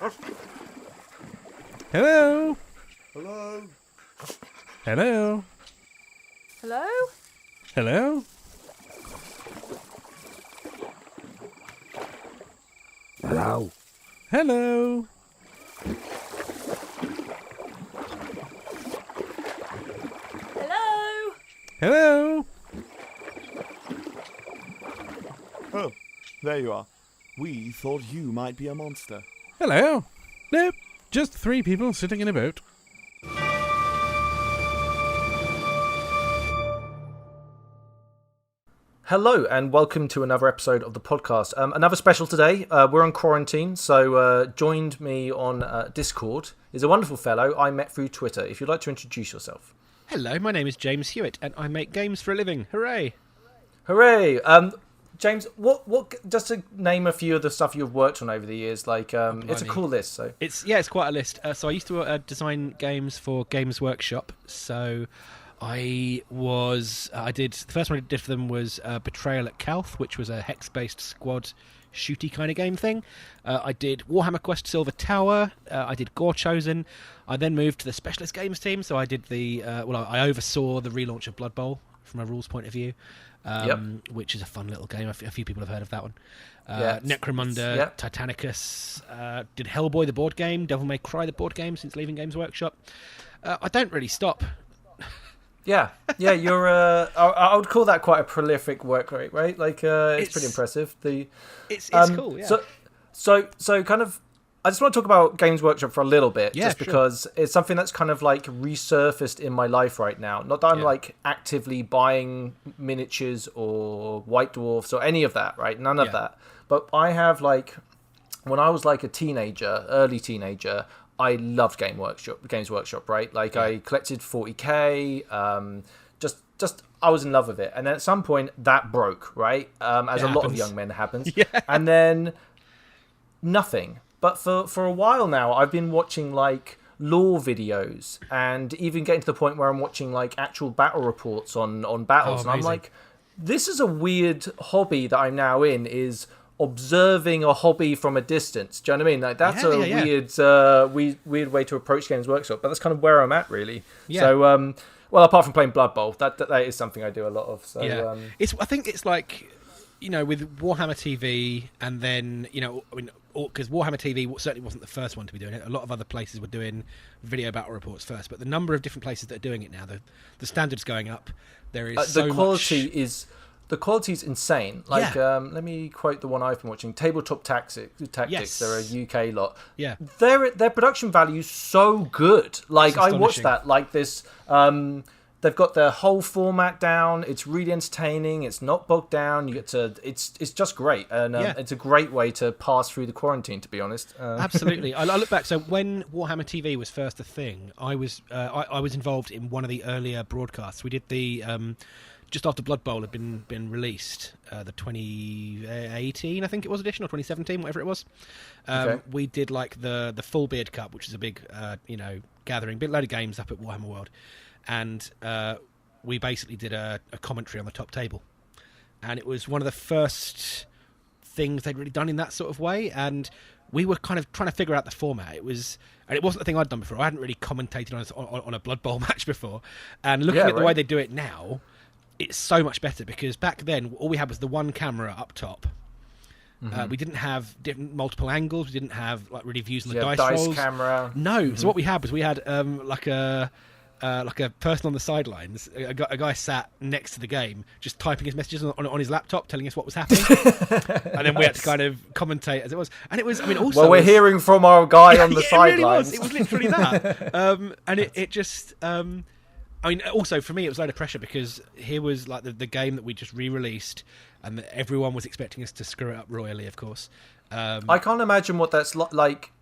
Hello? Hello? Hello? Hello? Hello? Hello? Hello? Hello? Hello? Oh, there you are. We thought you might be a monster. Hello? Nope, just 3 people sitting in a boat. Hello and welcome to another episode of the podcast. Another special today. We're on quarantine, so joined me on Discord is a wonderful fellow I met through Twitter. If you'd like to introduce yourself. Hello, my name is James Hewitt, and I make games for a living. Hooray! Hooray! James, what? Just to name a few of the stuff you've worked on over the years, like it's a cool list. So It's quite a list. So I used to design games for Games Workshop. So I did the first one I did for them was Betrayal at Calth, which was a hex-based squad shooty kind of game thing. I did Warhammer Quest Silver Tower. I did Gore Chosen. I then moved to the Specialist Games team. So I did I oversaw the relaunch of Blood Bowl from a rules point of view. Which is a fun little game. A few people have heard of that one. Necromunda, Titanicus, did Hellboy the board game, Devil May Cry the board game since leaving Games Workshop. I don't really stop. Yeah, you're. I would call that quite a prolific work rate, right? Like, it's pretty impressive. It's cool. Yeah. So kind of. I just want to talk about Games Workshop for a little bit, Yeah, just because it's something that's kind of like resurfaced in my life right now. Not that I'm like actively buying miniatures or White Dwarfs or any of that, right? None of that. But I have when I was like a teenager, early teenager, I loved Games Workshop, right? Like I collected 40k, just I was in love with it. And then at some point that broke, right? As a lot of young men happens. And then nothing. But for a while now, I've been watching like lore videos and even getting to the point where I'm watching like actual battle reports on battles. And I'm like, this is a weird hobby that I'm now in, is observing a hobby from a distance. Do you know what I mean? Like that's weird way to approach Games Workshop, but that's kind of where I'm at really. Yeah. So, well, apart from playing Blood Bowl, that is something I do a lot of. So, I think it's like, with Warhammer TV, and then, because Warhammer TV certainly wasn't the first one to be doing it. A lot of other places were doing video battle reports first, but the number of different places that are doing it now, the standard's going up. There is the quality is insane. Like, let me quote the one I've been watching, Tabletop Tactics. Yes. They're a UK lot. Yeah, their production value is so good. Like, I watched that. Like this. They've got their whole format down. It's really entertaining. It's not bogged down. You get to. It's just great, and it's a great way to pass through the quarantine. To be honest, absolutely. I look back. So when Warhammer TV was first a thing, I was involved in one of the earlier broadcasts. We did the just after Blood Bowl had been released, the 2018 I think it was edition, or 2017, whatever it was. We did like the Full Beard Cup, which is a big gathering, big load of games up at Warhammer World. And we basically did a commentary on the top table. And it was one of the first things they'd really done in that sort of way. And we were kind of trying to figure out the format. It wasn't a thing I'd done before. I hadn't really commentated on a Blood Bowl match before. And looking at the way they do it now, it's so much better, because back then all we had was the one camera up top. We didn't have multiple angles. We didn't have really views on the dice rolls. Camera. No. So what we had was like a person on the sidelines, a guy sat next to the game, just typing his messages on his laptop, telling us what was happening, and then we had to kind of commentate as it was. And it was, also, well, we're hearing from our guy on the sidelines. It was literally that, and it just. Also for me, it was a load of pressure, because here was like the game that we just re-released, and that everyone was expecting us to screw it up royally, of course. I can't imagine what that's like.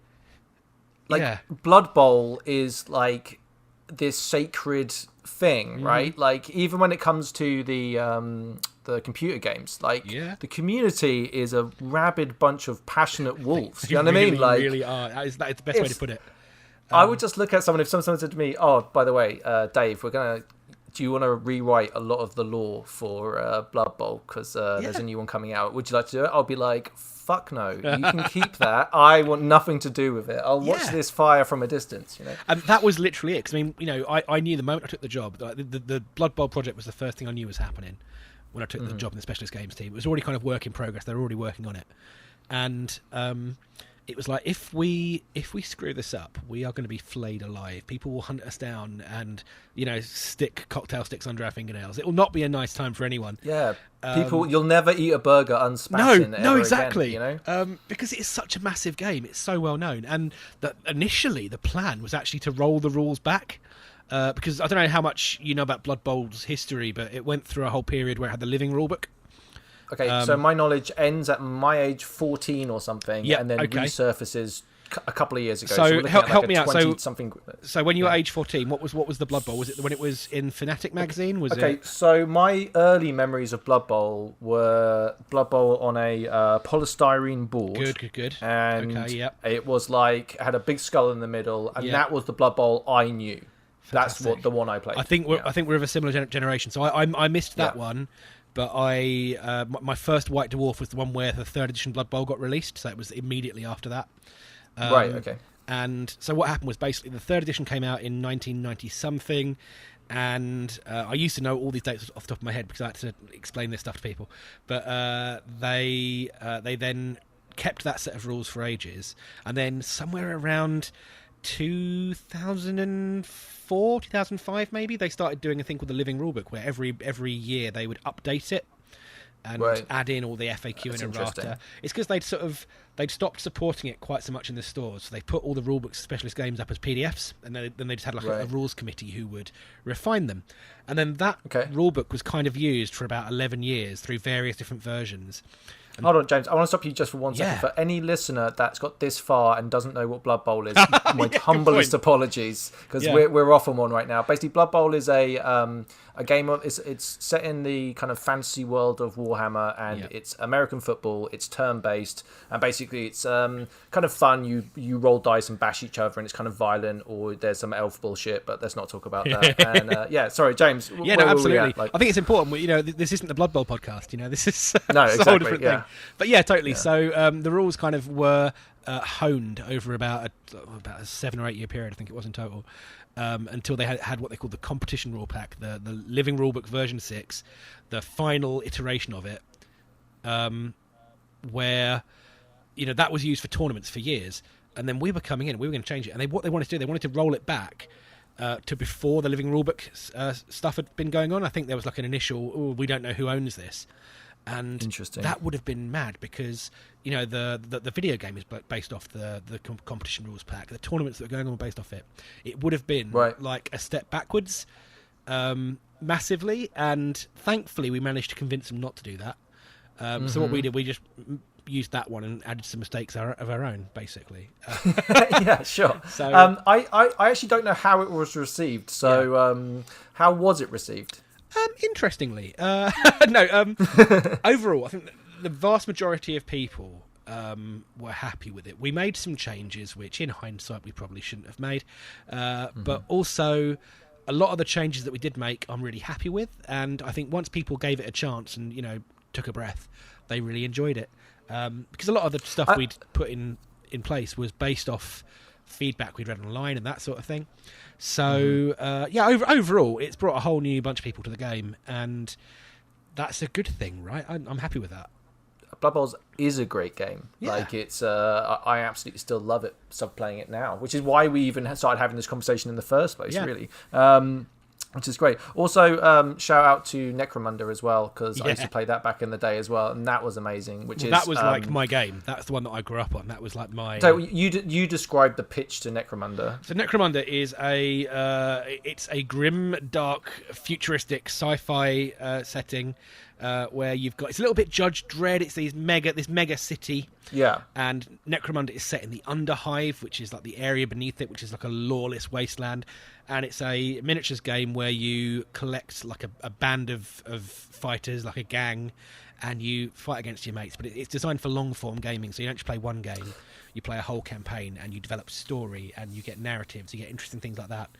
Blood Bowl is like this sacred thing, right? Like, even when it comes to the computer games, the community is a rabid bunch of passionate wolves. You know what I mean? Like, really are. That is the best way to put it. I would just look at someone, if someone said to me, "Oh, by the way, Dave, we're gonna do you want to rewrite a lot of the lore for Blood Bowl? Because there's a new one coming out. Would you like to do it? I'll be like, fuck no. You can keep that. I want nothing to do with it. I'll watch this fire from a distance, you know? And that was literally it. Because, I mean, you know, I knew the moment I took the job, the Blood Bowl project was the first thing I knew was happening when I took the job in the Specialist Games team. It was already kind of work in progress. They were already working on it. And it was like, if we screw this up, we are going to be flayed alive. People will hunt us down and, you know, stick cocktail sticks under our fingernails. It will not be a nice time for anyone. Yeah, you'll never eat a burger unspattering. No, exactly. Again, you know, because it's such a massive game. It's so well known, and initially the plan was actually to roll the rules back. Because I don't know how much you know about Blood Bowl's history, but it went through a whole period where it had the living rulebook. Okay, so my knowledge ends at my age 14 or something, and then resurfaces a couple of years ago. So help me out. So when you were age 14, what was the Blood Bowl? Was it when it was in Fanatic magazine? So my early memories of Blood Bowl were Blood Bowl on a polystyrene board. Good. And it was like, it had a big skull in the middle, and that was the Blood Bowl I knew. Fantastic. That's the one I played. I think we're of a similar generation. So I missed that one. But my first White Dwarf was the one where the 3rd edition Blood Bowl got released, so it was immediately after that. Right, okay. And so what happened was basically the 3rd edition came out in 1990-something, and I used to know all these dates off the top of my head because I had to explain this stuff to people. But they then kept that set of rules for ages, and then somewhere around 2004, 2005 maybe, they started doing a thing called the Living Rulebook, where every year they would update it and add in all the FAQ and errata. It's because they'd stopped supporting it quite so much in the stores, so they put all the rulebooks Specialist Games up as PDFs, and then they just had like a rules committee who would refine them. And then that rulebook was kind of used for about 11 years through various different versions. Hold on, James. I want to stop you just for 1 second. For any listener that's got this far and doesn't know what Blood Bowl is, my humblest apologies, because we're off on one right now. Basically, Blood Bowl is a game of it's set in the kind of fantasy world of Warhammer, and it's American football. It's turn-based, and basically it's kind of fun. You roll dice and bash each other, and it's kind of violent, or there's some elf bullshit, but let's not talk about that. And sorry, James. Yeah, no, absolutely. I think it's important. You know, this isn't the Blood Bowl podcast. You know, this is no, it's exactly, a whole different thing. But yeah, totally. So the rules kind of were honed over about a 7 or 8 year period, I think it was in total, until they had what they called the competition rule pack, the Living Rulebook version 6, the final iteration of it, where, you know, that was used for tournaments for years. And then we were coming in, we were going to change it. And what they wanted to do, they wanted to roll it back to before the Living Rulebook stuff had been going on. I think there was like an initial, we don't know who owns this. And that would have been mad because, you know, the video game is based off the competition rules pack. The tournaments that are going on are based off it. It would have been like a step backwards massively. And thankfully, we managed to convince them not to do that. So what we did, we just used that one and added some mistakes of our own, basically. Yeah, sure. So I actually don't know how it was received. So how was it received? Interestingly, overall, I think the vast majority of people were happy with it. We made some changes, which in hindsight we probably shouldn't have made, but also a lot of the changes that we did make I'm really happy with, and I think once people gave it a chance and, you know, took a breath, they really enjoyed it, because a lot of the stuff we'd put in place was based off feedback we'd read online and that sort of thing. So overall, it's brought a whole new bunch of people to the game, and that's a good thing, right? I'm happy with that. Blood Bowl is a great game. Yeah. Like it's, I absolutely still love it. Stop playing it now, which is why we even started having this conversation in the first place. Really. Which is great. Also, shout out to Necromunda as well, because I used to play that back in the day as well, and that was amazing. That was like my game. That's the one that I grew up on. That was like my. So you described the pitch to Necromunda. So Necromunda is it's a grim, dark, futuristic sci-fi setting where you've got, it's a little bit Judge Dredd. It's this mega city. Yeah. And Necromunda is set in the Underhive, which is like the area beneath it, which is like a lawless wasteland. And it's a miniatures game where you collect like a band of fighters, like a gang, and you fight against your mates. But it's designed for long form gaming, so you don't just play one game. You play a whole campaign, and you develop story, and you get narratives, you get interesting things like that.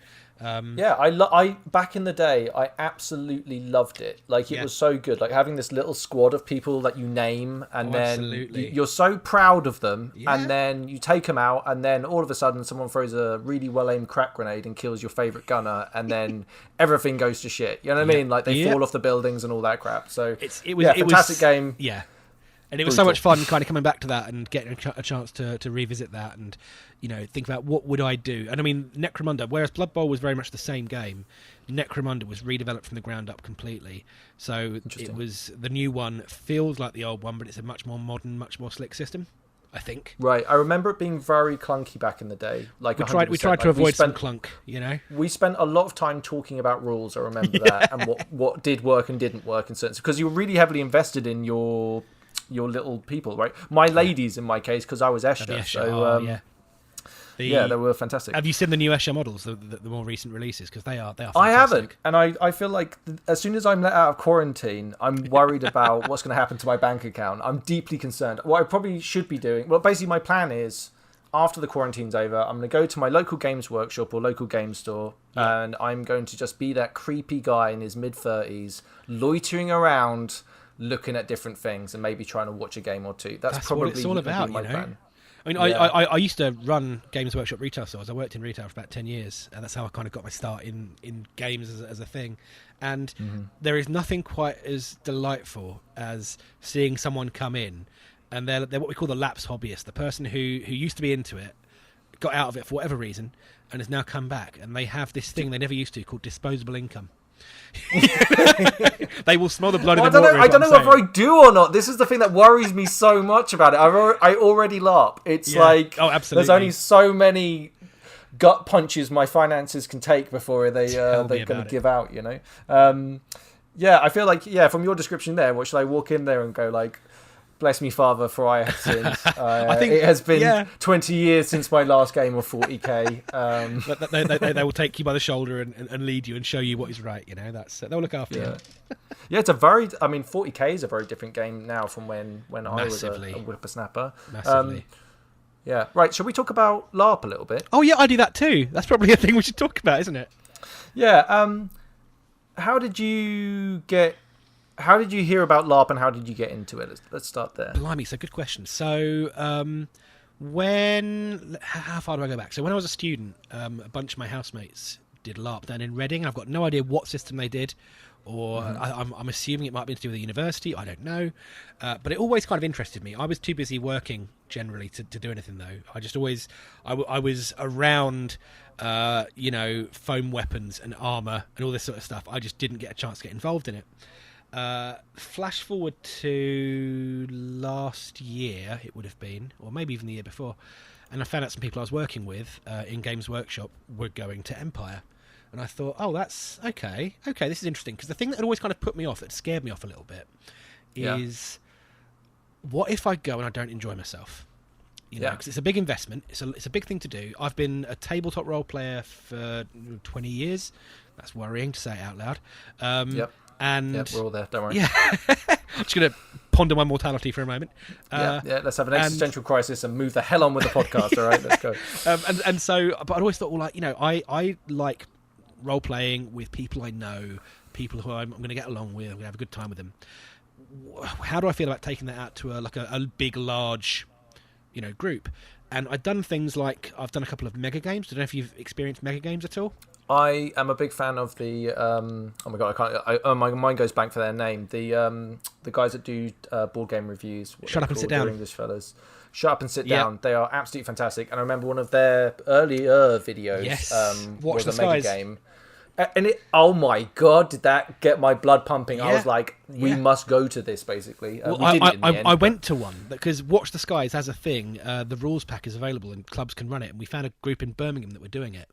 I back in the day, I absolutely loved it. Like, it was so good. Like, having this little squad of people that you name, and then you're so proud of them, and then you take them out, and then all of a sudden someone throws a really well-aimed crack grenade and kills your favourite gunner, and then everything goes to shit. You know what I mean? Like, they fall off the buildings and all that crap. So, it was fantastic game. Yeah. And it was so much fun kind of coming back to that and getting a chance to revisit that and, think about what would I do. And I mean, Necromunda, whereas Blood Bowl was very much the same game, Necromunda was redeveloped from the ground up completely. So it was, the new one feels like the old one, but it's a much more modern, much more slick system, I think. Right. I remember it being very clunky back in the day. Like, we tried to avoid some clunk, We spent a lot of time talking about rules, I remember that, and what did work and didn't work in certain, because you were really heavily invested in your little people, right? My ladies, in my case, because I was Escher. So, they were fantastic. Have you seen the new Escher models, the more recent releases? Because they are fantastic. I haven't, and I feel like as soon as I'm let out of quarantine, I'm worried about what's going to happen to my bank account. I'm deeply concerned. What I probably should be doing, well, basically my plan is, after the quarantine's over, I'm going to go to my local games workshop or local game store, and I'm going to just be that creepy guy in his mid-30s, loitering around, looking at different things and maybe trying to watch a game or two. That's probably what it's all about, my plan. I mean, I used to run Games Workshop retail stores. I worked in retail for about 10 years, and that's how I kind of got my start in games as a thing. And there is nothing quite as delightful as seeing someone come in, and they're what we call the lapsed hobbyist, the person who used to be into it, got out of it for whatever reason, and has now come back, and they have this thing they never used to called disposable income. They will smell the blood in the water. I don't know whether I do or not. This is the thing that worries me so much about it. I already LARP. It's like, absolutely. There's only so many gut punches my finances can take before they're going to give out. I feel like from your description there, what should I walk in there and go like, bless me, Father, for I have sinned. I think it has been 20 years since my last game of 40k. They will take you by the shoulder and lead you and show you what is right. They'll look after you. Yeah, it's 40k is a very different game now from when I was a whippersnapper. Massively. Right. Shall we talk about LARP a little bit? Oh yeah, I do that too. That's probably a thing we should talk about, isn't it? Yeah. How did you hear about LARP and how did you get into it? Let's start there. Blimey, it's a good question. So, how far do I go back? So when I was a student, a bunch of my housemates did LARP down in Reading. I've got no idea what system they did, or I'm assuming it might be to do with the university. I don't know. But it always kind of interested me. I was too busy working generally to do anything though. I just always, I was around, foam weapons and armour and all this sort of stuff. I just didn't get a chance to get involved in it. Flash forward to last year, it would have been, or maybe even the year before, and I found out some people I was working with in Games Workshop were going to Empire, and I thought, oh, that's okay, this is interesting, because the thing that had always kind of put me off, that scared me off a little bit, is what if I go and I don't enjoy myself? Because it's a big investment, it's a big thing to do. I've been a tabletop role player for 20 years. That's worrying to say it out loud. And we're all there, don't worry. Yeah. I'm just going to ponder my mortality for a moment. Let's have an existential crisis and move the hell on with the podcast, all right? Let's go. And so, but I'd always thought, I like role-playing with people I know, people who I'm going to get along with, I'm going to have a good time with them. How do I feel about taking that out to a big, large, group? And I've done things like, I've done a couple of mega games. I don't know if you've experienced mega games at all. I am a big fan of the oh my god, my mind goes blank for their name. The guys that do board game reviews. Shut Up and Sit Down. English fellas. Shut Up and Sit Down. They are absolutely fantastic. And I remember one of their earlier videos Watch was the a mega game. And oh my god, did that get my blood pumping? I was like, we must go to this, basically. I went to one, because Watch the Skies has a thing. The rules pack is available and clubs can run it. And we found a group in Birmingham that were doing it.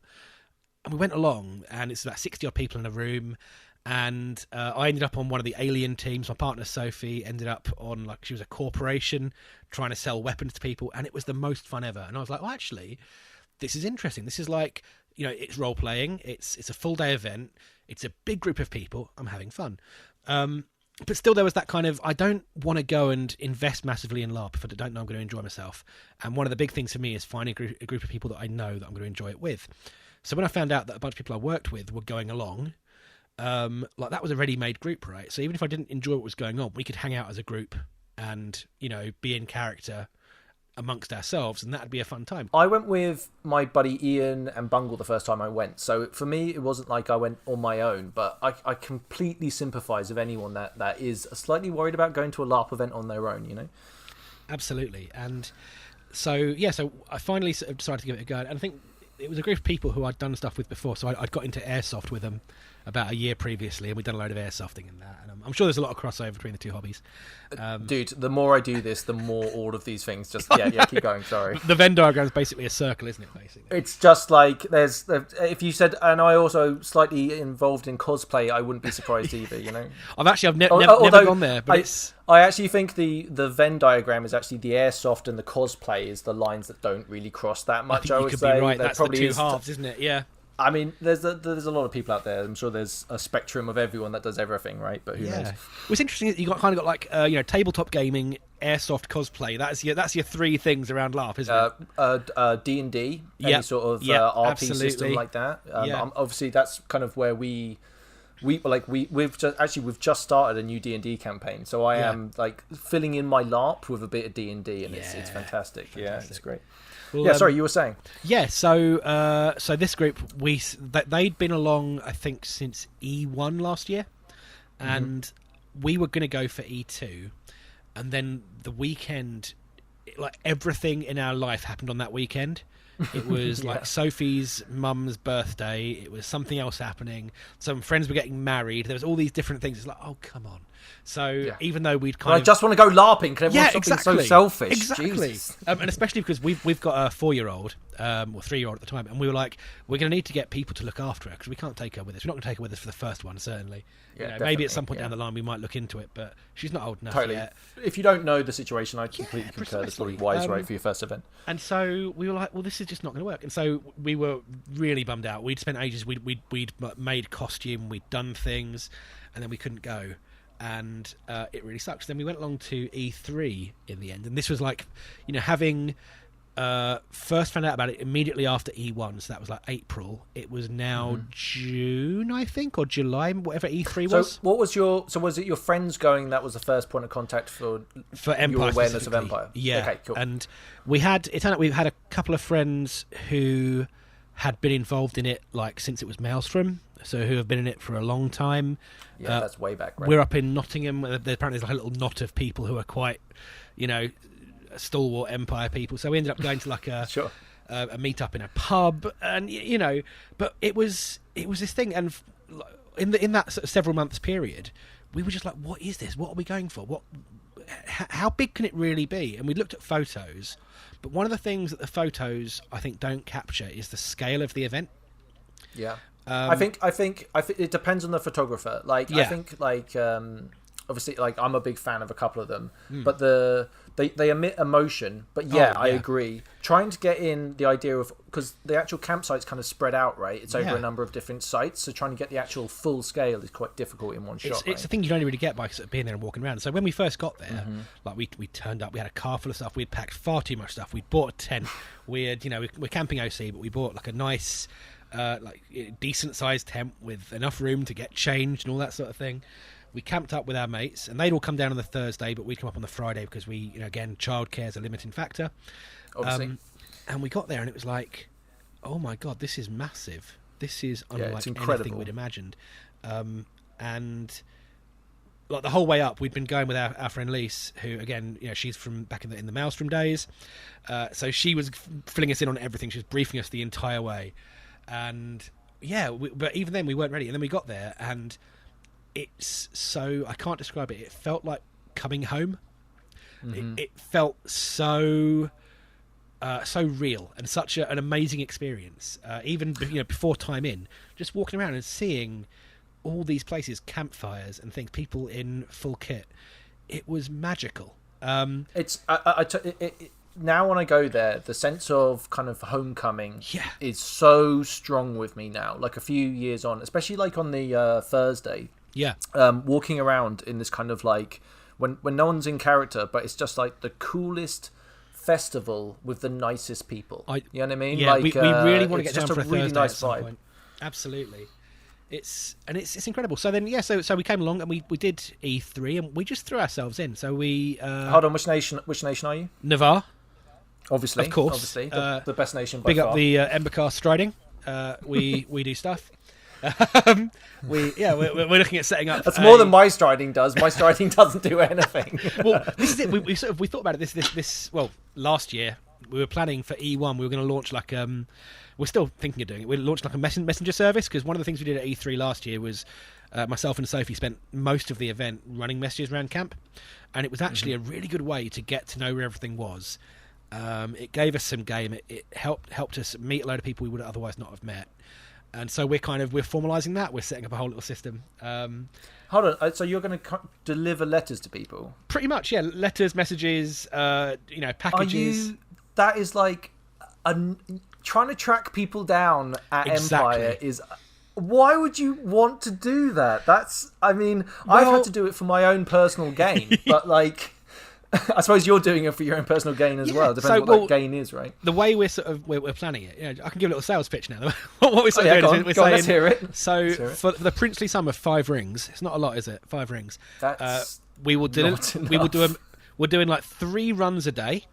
And we went along, and it's about 60 odd people in a room, and I ended up on one of the alien teams. My partner Sophie ended up on, she was a corporation trying to sell weapons to people, and it was the most fun ever. And I was like, actually, this is interesting. This is it's role playing. It's a full day event. It's a big group of people. I'm having fun. but still there was that kind of, I don't want to go and invest massively in LARP if I don't know I'm going to enjoy myself. And one of the big things for me is finding a group of people that I know that I'm going to enjoy it with. So when I found out that a bunch of people I worked with were going along, like that was a ready-made group, right? So even if I didn't enjoy what was going on, we could hang out as a group and, you know, be in character amongst ourselves, and that'd be a fun time. I went with my buddy Ian and Bungle the first time I went, so for me it wasn't like I went on my own, but I completely sympathise with anyone that is slightly worried about going to a LARP event on their own, you know? Absolutely. And so I finally sort of decided to give it a go, and I think it was a group of people who I'd done stuff with before, so I'd got into airsoft with them about a year previously, and we'd done a load of airsofting and that, and I'm sure there's a lot of crossover between the two hobbies. Dude, the more I do this, the more all of these things just keep going. Sorry. The Venn diagram is basically a circle, isn't it? Basically, it's just like if you said, and I also slightly involved in cosplay, I wouldn't be surprised either. You know, I've never gone there, but I actually think the Venn diagram is actually the airsoft and the cosplay is the lines that don't really cross that much. I would say be right. There That's probably the two halves, isn't it? Yeah. I mean, there's a lot of people out there. I'm sure there's a spectrum of everyone that does everything, right? But who knows? What's interesting is you kind of got like tabletop gaming, airsoft, cosplay. That's your three things around LARP, isn't it? D&D, any sort of RP absolutely. system like that. Obviously, that's kind of where we've just started a new D&D campaign. So I am like filling in my LARP with a bit of D&D, and it's fantastic. Yeah, it's great. Well, sorry, you were saying? Yeah, so this group, they'd been along, I think, since E1 last year, and we were going to go for E2, and then the weekend, like everything in our life happened on that weekend. It was like Sophie's mum's birthday. It was something else happening. Some friends were getting married. There was all these different things. It's like, oh, come on. So even though we'd I just want to go LARPing. Can everyone stop being so selfish? Exactly. And especially because we've got a 4-year-old, or 3-year-old at the time, and we were like, we're going to need to get people to look after her because we can't take her with us. We're not going to take her with us for the first one, certainly. Yeah, maybe at some point down the line we might look into it, but she's not old enough yet. If you don't know the situation, I completely concur. That's probably wise, right, for your first event. And so we were like, well, this is just not going to work. And so we were really bummed out. We'd spent ages. We'd made costume. We'd done things, and then we couldn't go. And it really sucks. Then we went along to E3 in the end, and this was like, having first found out about it immediately after E1, so that was like April. It was now June, I think, or July, whatever E3 was. So what was was it your friends going? That was the first point of contact for Empire, your awareness of Empire. Yeah. Okay, cool. And it turned out we had a couple of friends who had been involved in it like since it was Maelstrom, so who have been in it for a long time. Yeah, that's way back, right? We're up in Nottingham. Apparently there's like a little knot of people who are quite, stalwart Empire people. So we ended up going to like a meet up in a pub, and but it was this thing. And in that sort of several months period, we were just like, what is this? What are we going for? How big can it really be? And we looked at photos, but one of the things that the photos I think don't capture is the scale of the event. Yeah. I think it depends on the photographer. I think obviously I'm a big fan of a couple of them, but they emit emotion. But I agree. Trying to get in the idea of, because the actual campsite's kind of spread out, right? It's over a number of different sites, so trying to get the actual full scale is quite difficult in one shot. It's a thing you don't really get by sort of being there and walking around. So when we first got there, we turned up, we had a car full of stuff. We'd packed far too much stuff. We'd bought a tent. We're camping OC, but we bought like a nice, decent sized tent with enough room to get changed and all that sort of thing. We camped up with our mates, and they'd all come down on the Thursday, but we'd come up on the Friday because we, again, childcare is a limiting factor. Obviously. And we got there, and it was like, oh my God, this is massive. This is unlike anything we'd imagined. And like the whole way up, we'd been going with our friend Lise, who, again, she's from back in the Maelstrom days. So she was filling us in on everything. She was briefing us the entire way. And but even then we weren't ready. And then we got there, and it's so, I can't describe it. It felt like coming home. It felt so real and such an amazing experience. Even before time in, just walking around and seeing all these places, campfires and things, people in full kit. It was magical. Now when I go there, the sense of kind of homecoming is so strong with me now. Like a few years on, especially like on the Thursday. Yeah. Walking around in this kind of like when no one's in character, but it's just like the coolest festival with the nicest people. You know what I mean? Yeah, like, we really want to get just down for a really Thursday nice at some vibe. point. Absolutely. It's incredible. So then, so we came along and we did E3 and we just threw ourselves in. So we hold on, which nation are you? Navarre, obviously, of course, obviously, the best nation by big far. up the Embercast striding. We do stuff. We're looking at setting up. That's more than my striding does. My striding doesn't do anything. Well, this is it. We thought about it. This last year we were planning for E1. We were going to launch like we're still thinking of doing it. We launched like a messenger service because one of the things we did at E3 last year was myself and Sophie spent most of the event running messages around camp, and it was actually a really good way to get to know where everything was. It gave us some game. It helped us meet a load of people we would otherwise not have met. And so we're formalising that. We're setting up a whole little system. Hold on. So you're going to deliver letters to people? Pretty much, yeah. Letters, messages, packages. That is like trying to track people down at Exactly. Empire is. Why would you want to do that? I've had to do it for my own personal gain, but like. I suppose you're doing it for your own personal gain as well. Depends on what that gain is, right? The way we're planning it, I can give a little sales pitch now. What we're doing is we're saying, let's hear it. So for the princely sum of 5 rings, it's not a lot, is it? 5 rings. That's we're doing like 3 runs a day,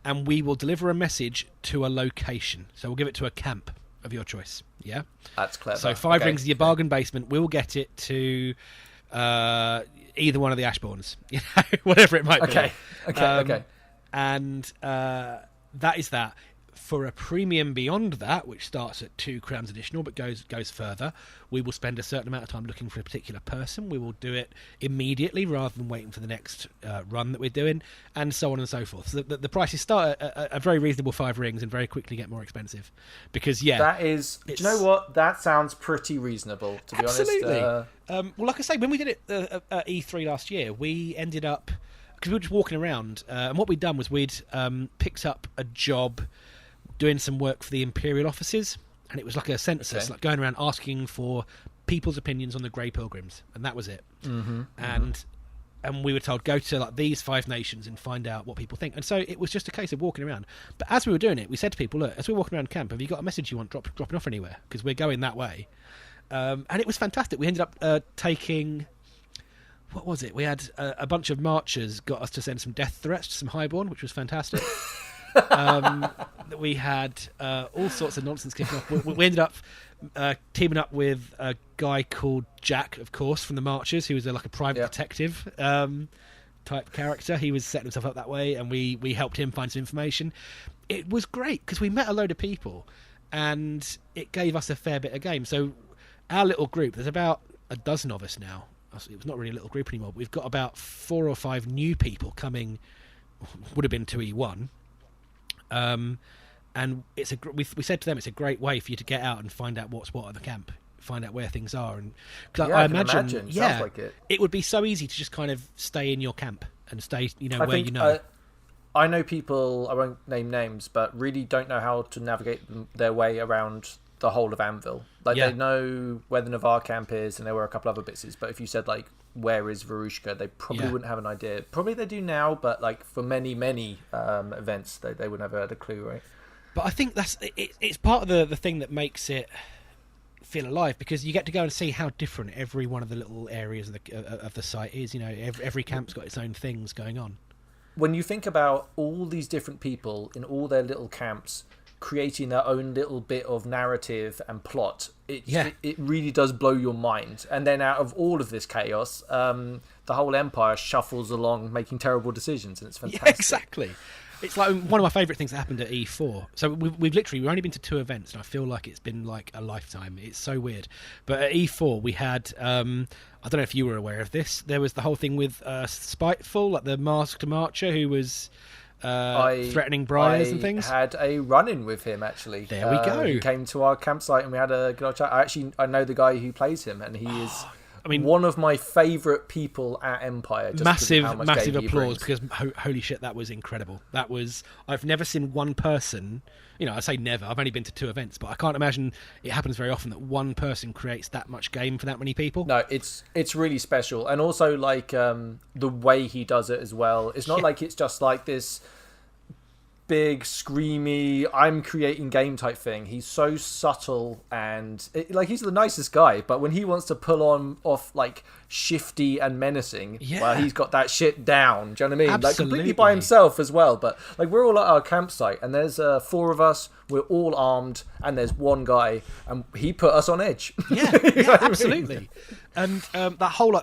and we will deliver a message to a location. So we'll give it to a camp of your choice. Yeah, that's clever. So 5 rings is your bargain basement. We'll get it to. Either one of the Ashbournes, whatever it might be. Okay. And that is that. For a premium beyond that, which starts at £2 additional but goes further, we will spend a certain amount of time looking for a particular person. We will do it immediately rather than waiting for the next run that we're doing, and so on and so forth. So the prices start at a very reasonable 5 rings and very quickly get more expensive. Because, that is... Do you know what? That sounds pretty reasonable, to be honest. Absolutely. Well, like I say, when we did it at E3 last year, we ended up... Because we were just walking around, and what we'd done was we'd picked up a job... doing some work for the Imperial offices, and it was like a census, like going around asking for people's opinions on the Grey Pilgrims, and that was it. And we were told, go to like these 5 nations and find out what people think. And so it was just a case of walking around. But as we were doing it, we said to people, look, as we're walking around camp, have you got a message you want dropping off anywhere? Because we're going that way. And it was fantastic. We ended up taking... What was it? We had a bunch of marchers got us to send some death threats to some highborn, which was fantastic. We had all sorts of nonsense kicking off. We ended up teaming up with a guy called Jack, of course, from the Marchers, who was like a private detective type character. He was setting himself up that way, and we helped him find some information. It was great because we met a load of people, and it gave us a fair bit of game. So our little group, there's about a dozen of us now. It was not really a little group anymore, but we've got about 4 or 5 new people coming. Would have been to E1. And we said to them it's a great way for you to get out and find out what's what at the camp, find out where things are, and cause I imagine sounds like it would be so easy to just kind of stay in your camp and stay I know people, I won't name names, but really don't know how to navigate their way around the whole of Anvil. They know where the Navarre camp is and there were a couple other bits, but if you said like where is Varushka, they probably wouldn't have an idea. Probably they do now, but like for many events they would never had a clue, right? But I think it's part of the thing that makes it feel alive, because you get to go and see how different every one of the little areas of the site is. Every camp's got its own things going on. When you think about all these different people in all their little camps creating their own little bit of narrative and plot, it really does blow your mind. And then out of all of this chaos, the whole Empire shuffles along making terrible decisions, and it's fantastic. Yeah, exactly. It's like one of my favourite things that happened at E4. So we've only been to 2 events, and I feel like it's been like a lifetime. It's so weird. But at E4 we had, I don't know if you were aware of this, there was the whole thing with Spiteful, like the masked marcher who was threatening briars and things. I had a run-in with him, actually. There we go. He came to our campsite and we had a good old chat. I know the guy who plays him, and he is mean, one of my favourite people at Empire. Just massive how much game he applause, brings. because holy shit, that was incredible. I've never seen one person, I say never, I've only been to 2 events, but I can't imagine it happens very often that one person creates that much game for that many people. No, it's really special. And also, like, the way he does it as well. It's not like it's just like this big, screamy, I'm creating game type thing. He's so subtle, and he's the nicest guy, but when he wants to pull off like shifty and menacing, well, he's got that shit down. Do you know what I mean? Absolutely. Like, completely by himself as well. But like, we're all at our campsite, and there's 4 of us. We're all armed, and there's one guy, and he put us on edge. Yeah, yeah, absolutely. And the whole, I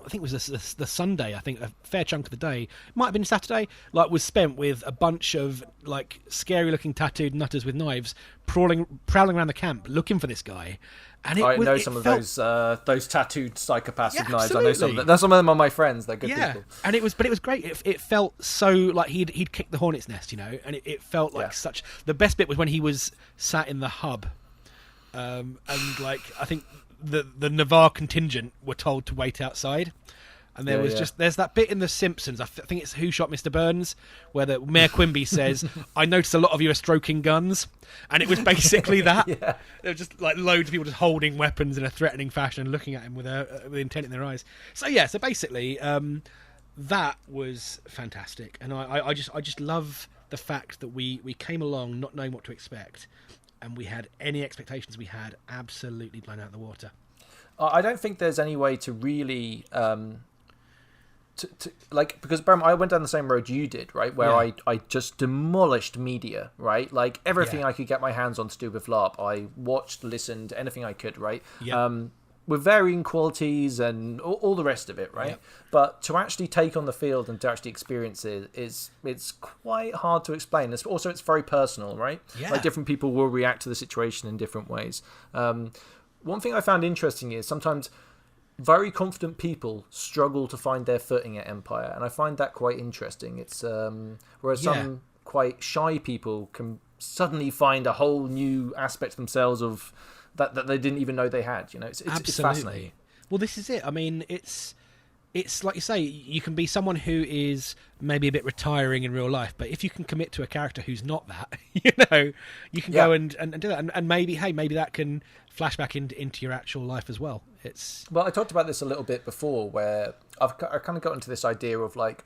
think it was the Sunday. I think a fair chunk of the day, might have been Saturday, was spent with a bunch of like scary-looking tattooed nutters with knives prowling around the camp looking for this guy. And I know some of those tattooed psychopaths with knives. Absolutely. I know some of them. Some of them are my friends. They're good people. And it was great. It felt so like he'd kicked the hornet's nest, and it felt like such. The best bit was when he was sat in the hub, and like I think the Navarre contingent were told to wait outside. And there there's that bit in The Simpsons, I think it's Who Shot Mr. Burns, where the Mayor Quimby says, I noticed a lot of you are stroking guns. And it was basically that. There were just like loads of people just holding weapons in a threatening fashion and looking at him with intent in their eyes. So basically, that was fantastic. And I just love the fact that we came along not knowing what to expect, and we had any expectations we had absolutely blown out of the water. I don't think there's any way to really... because Bram, I went down the same road you did, right? Where I just demolished media, right? Like everything I could get my hands on to do with LARP, I watched, listened, anything I could, right? With varying qualities and all the rest of it, right? But to actually take on the field and to actually experience it it's quite hard to explain. It's very personal, right? Like different people will react to the situation in different ways. One thing I found interesting is sometimes very confident people struggle to find their footing at Empire, and I find that quite interesting. It's whereas some quite shy people can suddenly find a whole new aspect of themselves of that they didn't even know they had. It's fascinating. Well, this is it. I mean, it's like you say, you can be someone who is maybe a bit retiring in real life, but if you can commit to a character who's not that, you can go and do that, and maybe that can flash back into your actual life as well. Well, I talked about this a little bit before, where I kind of got into this idea of like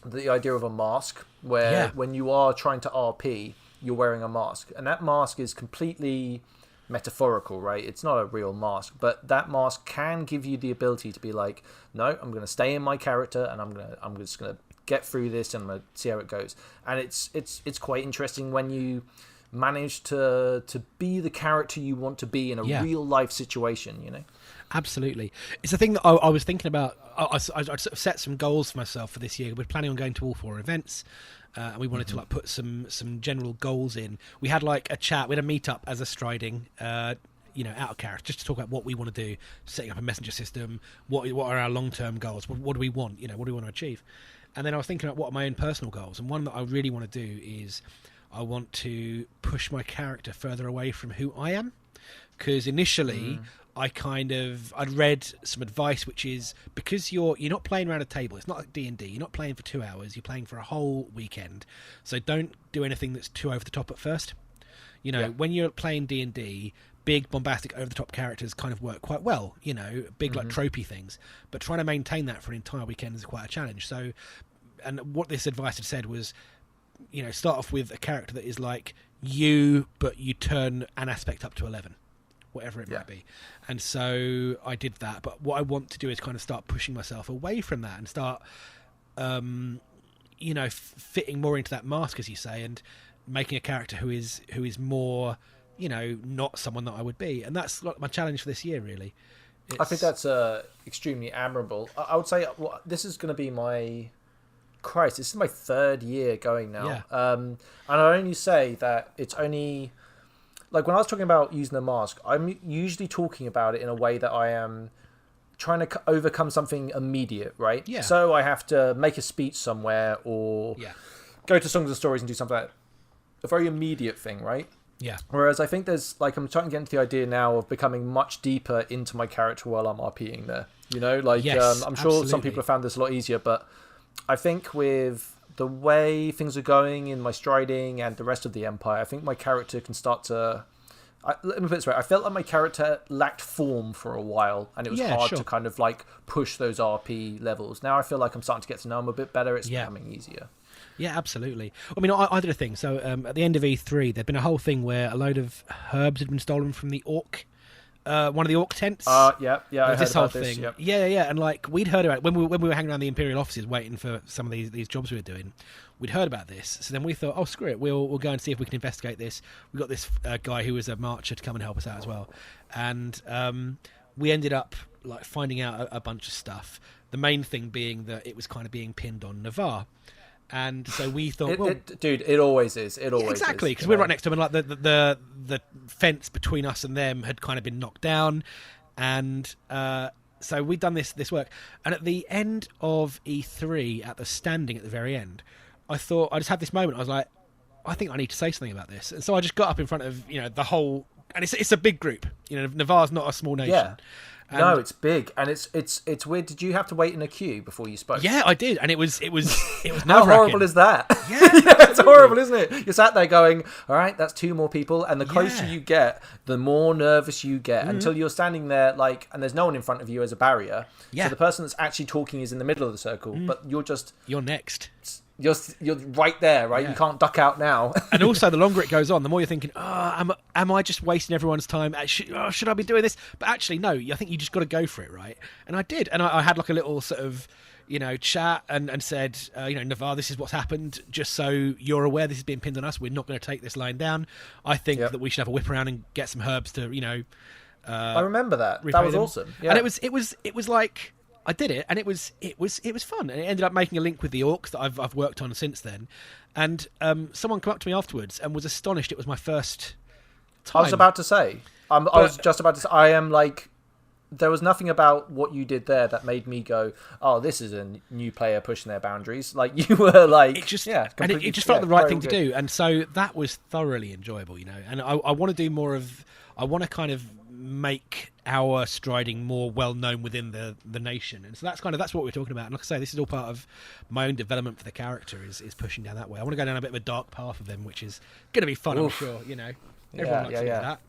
the idea of a mask, where when you are trying to RP, you're wearing a mask, and that mask is completely metaphorical, right? It's not a real mask, but that mask can give you the ability to be like, no, I'm going to stay in my character, and I'm just going to get through this, and I'm going to see how it goes. And it's quite interesting when you manage to be the character you want to be in a real life situation. Absolutely. It's the thing that I was thinking about. I sort of set some goals for myself for this year. We're planning on going to all 4 events, and we wanted to put some general goals in. We had like a chat, we had a meet up as a striding, out of character, just to talk about what we want to do, setting up a messenger system, what are our long-term goals, what do we want, what do we want to achieve. And then I was thinking about what are my own personal goals, and one that I really want to do is I want to push my character further away from who I am, because initially I'd read some advice, which is because you're not playing around a table. It's not like D&D. You're not playing for 2 hours. You're playing for a whole weekend. So don't do anything that's too over the top at first. When you're playing D&D, big bombastic over the top characters kind of work quite well. Big like tropey things. But trying to maintain that for an entire weekend is quite a challenge. So, and what this advice had said was, start off with a character that is like you, but you turn an aspect up to 11. Whatever it might be. And so I did that, but what I want to do is kind of start pushing myself away from that and start fitting more into that mask, as you say, and making a character who is more not someone that I would be. And that's like my challenge for this year, really. I think that's extremely admirable. I would say this is going to be this is my 3rd year going now. And I only say that it's only... Like, when I was talking about using a mask, I'm usually talking about it in a way that I am trying to overcome something immediate, right? Yeah. So I have to make a speech somewhere or go to Songs and Stories and do something like that. A very immediate thing, right? Yeah. Whereas I think there's like, I'm starting to get into the idea now of becoming much deeper into my character while I'm RPing there. You know, like Yes, I'm sure some absolutely. people have found this a lot easier, but I think with the way things are going in my striding and the rest of the Empire, I think my character can start to... let me put it this way. I felt like my character lacked form for a while, and it was hard to kind of like push those RP levels. Now I feel like I'm starting to get to know them a bit better. It's becoming easier. Yeah, absolutely. I mean, I did a thing. So at the end of E3, there'd been a whole thing where a load of herbs had been stolen from the orc, one of the orc tents. Yeah, I heard this whole about thing. Yep. Yeah, and like we'd heard about it when we were hanging around the Imperial offices waiting for some of these jobs we were doing. We'd heard about this, so then we thought, oh screw it, we'll go and see if we can investigate this. We got this guy who was a marcher to come and help us out as well, and we ended up like finding out a bunch of stuff. The main thing being that it was kind of being pinned on Navarre. And so we thought, dude, it always is. It always exactly, is, because we're right next to them, and like the fence between us and them had kind of been knocked down, and so we'd done this work. And at the end of E3, at the standing at the very end, I thought, I just had this moment. I was like, I think I need to say something about this, and so I just got up in front of the whole, and it's a big group. Navarre's not a small nation. Yeah. No, it's big, and it's weird. Did you have to wait in a queue before you spoke? Yeah, I did, and it was How horrible is that? Yeah, it's horrible, isn't it? You're sat there going, all right, that's 2 more people, and the closer you get, the more nervous you get, until you're standing there like, and there's no one in front of you as a barrier. Yeah. So the person that's actually talking is in the middle of the circle, but you're next. You're right there, right? Yeah. You can't duck out now. And also, the longer it goes on, the more you're thinking, am I just wasting everyone's time? Should I be doing this? But actually, no, I think you just got to go for it, right? And I did. And I had like a little sort of, chat and said, Navarre, this is what's happened. Just so you're aware, this is being pinned on us. We're not going to take this line down. I think that we should have a whip around and get some herbs to, I remember that. That was awesome. Yeah. And it was like... I did it, and it was fun, and it ended up making a link with the orcs that I've worked on since then. And someone came up to me afterwards and was astonished it was my first time. I was about to say, I was just about to say, I am like, there was nothing about what you did there that made me go, oh, this is a new player pushing their boundaries. Like, you were like, it just felt the right thing to do, and so that was thoroughly enjoyable, And I want to do more of. I want to kind of make our striding more well known within the nation, and so that's what we're talking about. And like I say, this is all part of my own development for the character is pushing down that way. I want to go down a bit of a dark path with them, which is going to be fun. I'm sure everyone likes to do that.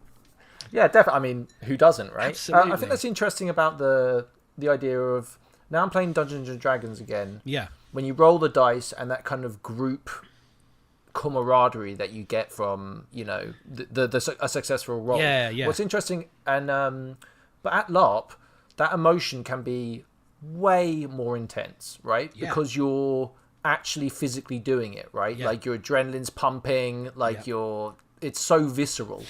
Yeah, definitely. I mean, who doesn't, right? Absolutely. I think that's interesting about the idea of, now I'm playing Dungeons and Dragons again. Yeah, when you roll the dice and that kind of group camaraderie that you get from a successful roll. Yeah. What's interesting, and but at LARP, that emotion can be way more intense, right? Yeah. Because you're actually physically doing it, right? Yeah. Like your adrenaline's pumping, like it's so visceral,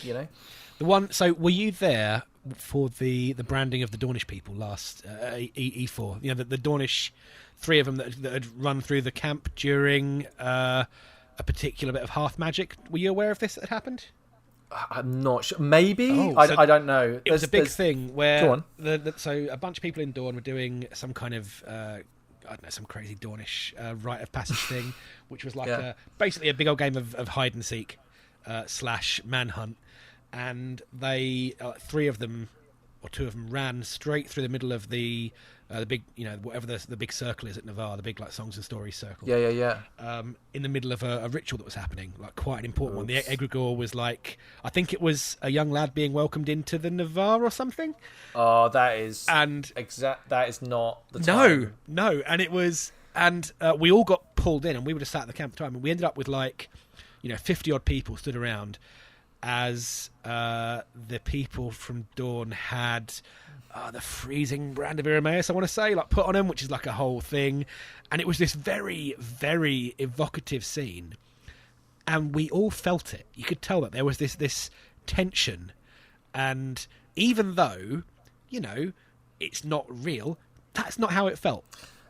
So were you there for the branding of the Dornish people last E4? The Dornish, 3 of them that had run through the camp during a particular bit of hearth magic. Were you aware of this that had happened? I'm not sure. Maybe. I don't know. It was a big thing where so a bunch of people in Dorne were doing some kind of some crazy Dornish rite of passage thing, which was like basically a big old game of hide and seek / manhunt, and they 3 of them or 2 of them ran straight through the middle of the big, whatever the big circle is at Navarre, the big like songs and stories circle. Yeah. In the middle of a ritual that was happening, like quite an important one. The egregore was like, I think it was a young lad being welcomed into the Navarre or something. Oh, that is that is not the time. No, and it was, and we all got pulled in, and we were just sat at the camp time, and we ended up with like, 50 odd people stood around as the people from Dawn had the freezing brand of Irenaeus, I want to say, like put on him, which is like a whole thing, and it was this very, very evocative scene, and we all felt it. You could tell that there was this tension, and even though it's not real, that's not how it felt.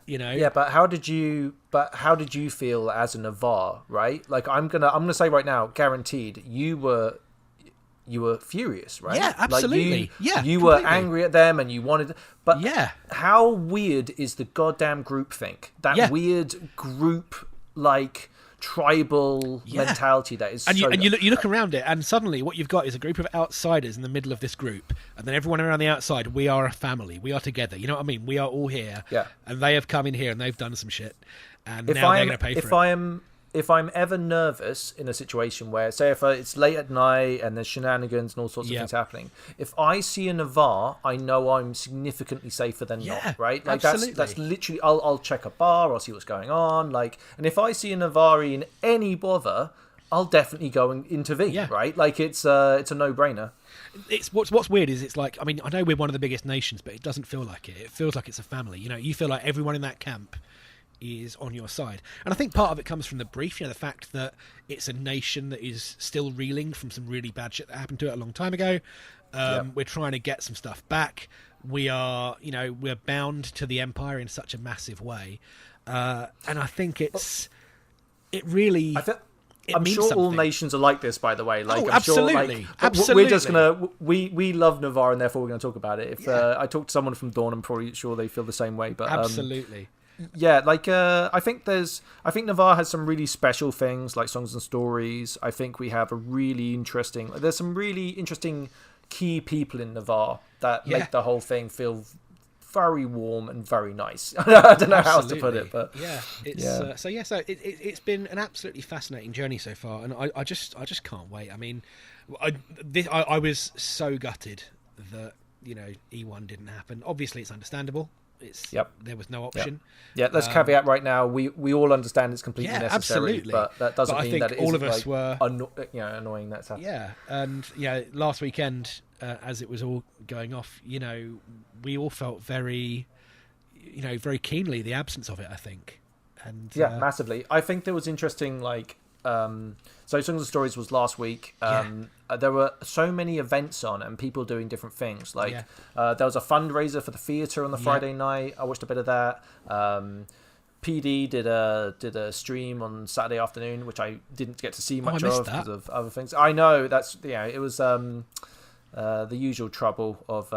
Yeah, but how did you feel as a Navarre, right? Like I'm gonna say right now, guaranteed, you were furious, right? Yeah, absolutely. Like you were angry at them and you wanted, but how weird is the goddamn group think? That weird group, like tribal mentality that is. And so you look around it, and suddenly what you've got is a group of outsiders in the middle of this group, and then everyone around the outside. We are a family. We are together. You know what I mean? We are all here. Yeah. And they have come in here and they've done some shit, and now they're going to pay for it. If I'm ever nervous in a situation where, say, if it's late at night and there's shenanigans and all sorts of things happening, if I see a Navarre, I know I'm significantly safer than not, right? Like absolutely. that's literally, I'll check a bar, I'll see what's going on, like, and if I see a Navarre in any bother, I'll definitely go and intervene, right? Like it's a no-brainer. It's what's weird is it's like, I mean, I know we're one of the biggest nations, but it doesn't feel like it. It feels like it's a family. You know, you feel like everyone in that camp is on your side, and I think part of it comes from the brief, the fact that it's a nation that is still reeling from some really bad shit that happened to it a long time ago. We're trying to get some stuff back. We are, we're bound to the empire in such a massive way, and I think it really. I'm sure something. All nations are like this, by the way. Like, I'm absolutely, sure, absolutely. We're just gonna we love Navarre, and therefore we're gonna talk about it. If I talk to someone from Dawn, I'm probably sure they feel the same way. But absolutely. I think Navarre has some really special things like songs and stories. I think we have there's some really interesting key people in Navarre that make the whole thing feel very warm and very nice. I don't know how else to put it, but it's been an absolutely fascinating journey so far, and I just can't wait. I mean, I was so gutted that E1 didn't happen. Obviously, it's understandable. There was no option. Let's caveat right now. We all understand it's completely necessary, absolutely. But that doesn't mean that it all of isn't, us were annoying that's happening. Yeah, and last weekend, as it was all going off, we all felt very, very keenly the absence of it. I think, and massively. I think there was interesting, so Songs and Stories was last week. There were so many events on and people doing different things. There was a fundraiser for the theatre on the Friday night. I watched a bit of that. PD did a stream on Saturday afternoon, which I didn't get to see much of because of other things. I know it was the usual trouble of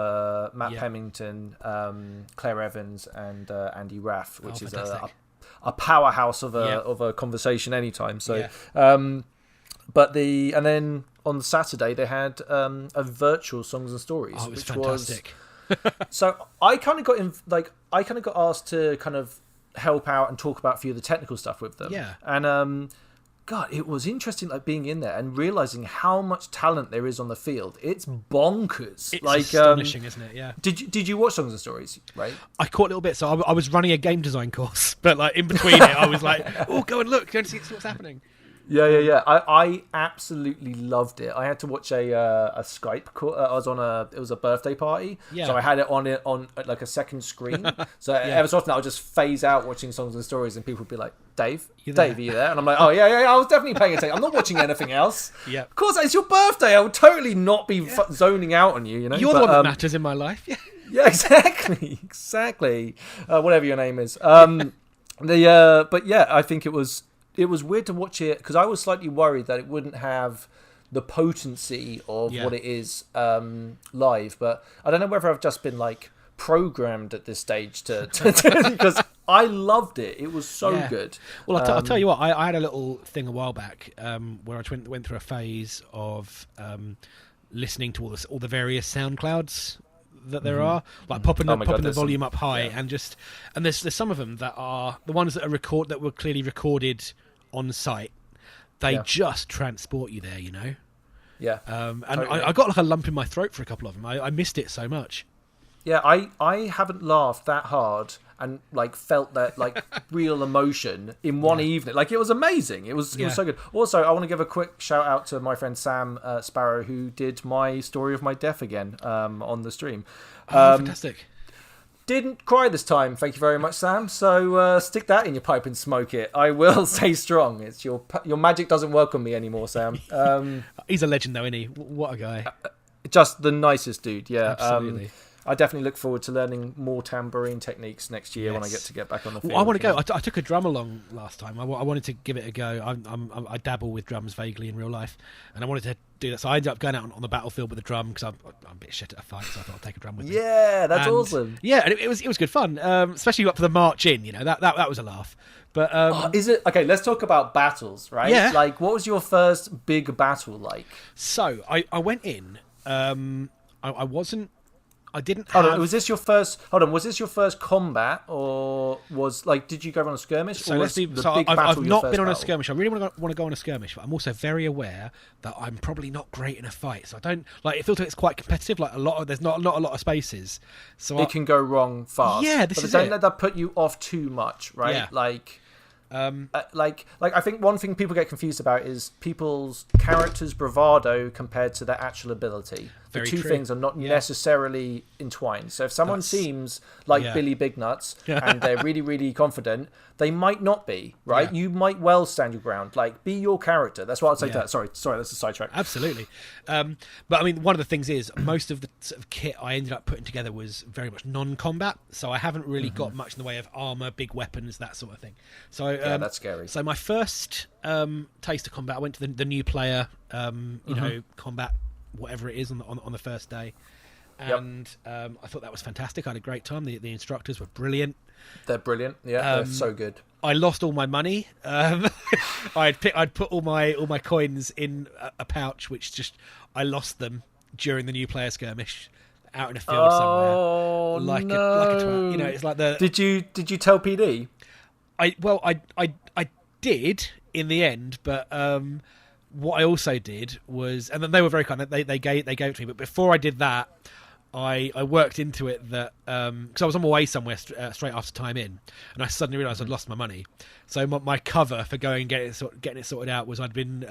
Matt Pemington, Claire Evans, and Andy Raff, which is a powerhouse of a conversation anytime. So, and then on Saturday they had a virtual Songs and Stories, which was fantastic. Was so I kind of got asked to kind of help out and talk about a few of the technical stuff with them. Yeah, and God, it was interesting, being in there and realizing how much talent there is on the field. It's bonkers. It's astonishing, isn't it? Yeah. Did you watch Songs and Stories? Right. I caught a little bit. So I was running a game design course, but in between it, I was like, "Oh, go and look, go and see what's happening." Yeah. I absolutely loved it. I had to watch a Skype call. I was on it was a birthday party, so I had it on like a second screen. So ever so often I would just phase out watching Songs and Stories, and people would be like, Dave, are you there? And I'm like, oh yeah, I was definitely paying attention. I'm not watching anything else. Yeah, of course, it's your birthday. I would totally not be zoning out on you. You're the one that matters in my life. Yeah, exactly. Whatever your name is. But yeah, I think it was weird to watch it because I was slightly worried that it wouldn't have the potency of what it is live. But I don't know whether I've just been programmed at this stage to because I loved it. It was so good. Well, I'll tell you what. I had a little thing a while back where I went through a phase of listening to all the various SoundClouds that there are, popping the volume up high, and there's some of them that are the ones that were clearly recorded on site. They just transport you there, Yeah. And totally. I got a lump in my throat for a couple of them. I missed it so much. Yeah, I haven't laughed that hard and felt that real emotion in one evening. It was amazing. It was so good. Also, I want to give a quick shout out to my friend Sam Sparrow, who did my story of my death again on the stream. Fantastic. Didn't cry this time, thank you very much, Sam. So stick that in your pipe and smoke it. I will stay strong. It's your magic doesn't work on me anymore, Sam. He's a legend, though, isn't he? What a guy! Just the nicest dude. Yeah, absolutely. I definitely look forward to learning more tambourine techniques next year when I get back on the field. Well, I want to go. I took a drum along last time. I wanted to give it a go. I dabble with drums vaguely in real life, and I wanted to do that. So I ended up going out on the battlefield with a drum because I'm a bit shit at a fight, so I thought I'd take a drum with me. Yeah, that's awesome. Yeah, and it was good fun, especially up for the march in. That was a laugh. But is it okay? Let's talk about battles, right? Yeah. Like, what was your first big battle like? So I went in. I wasn't. I didn't. Hold on, was this your first? Was this your first combat, or did you go on a skirmish? So or let's was do. the So big I've battle not your been on a first skirmish. I really want to go on a skirmish, but I'm also very aware that I'm probably not great in a fight. So I don't like. It feels like it's quite competitive. Like there's not a lot of spaces. So it can go wrong fast. Yeah, but don't let that put you off too much, right? Yeah. I think one thing people get confused about is people's characters' bravado compared to their actual ability. Very the two true. things are not necessarily entwined. So if someone seems like Billy Big Nuts and they're really, really confident, they might not be, right? Yeah. You might well stand your ground. Like, be your character. That's what I'd say to that. Sorry, that's a sidetrack. Absolutely. But I mean, one of the things is most of the sort of kit I ended up putting together was very much non-combat, so I haven't really got much in the way of armor, big weapons, that sort of thing. So that's scary. So my first taste of combat, I went to the new player, combat, whatever it is on the first day, and I thought that was fantastic. I had a great time. The instructors were brilliant. They're brilliant. Yeah, they're so good. I lost all my money. I'd put all my coins in a pouch, which I lost them during the new player skirmish out in a field somewhere. Like a twat. It's like the. Did you tell PD? I did in the end, but what I also did was, and then they were very kind. They gave it to me, but before I did that, I worked into it that because I was on my way somewhere straight after time in, and I suddenly realised I'd lost my money. So my cover for going and getting it sorted out was I'd been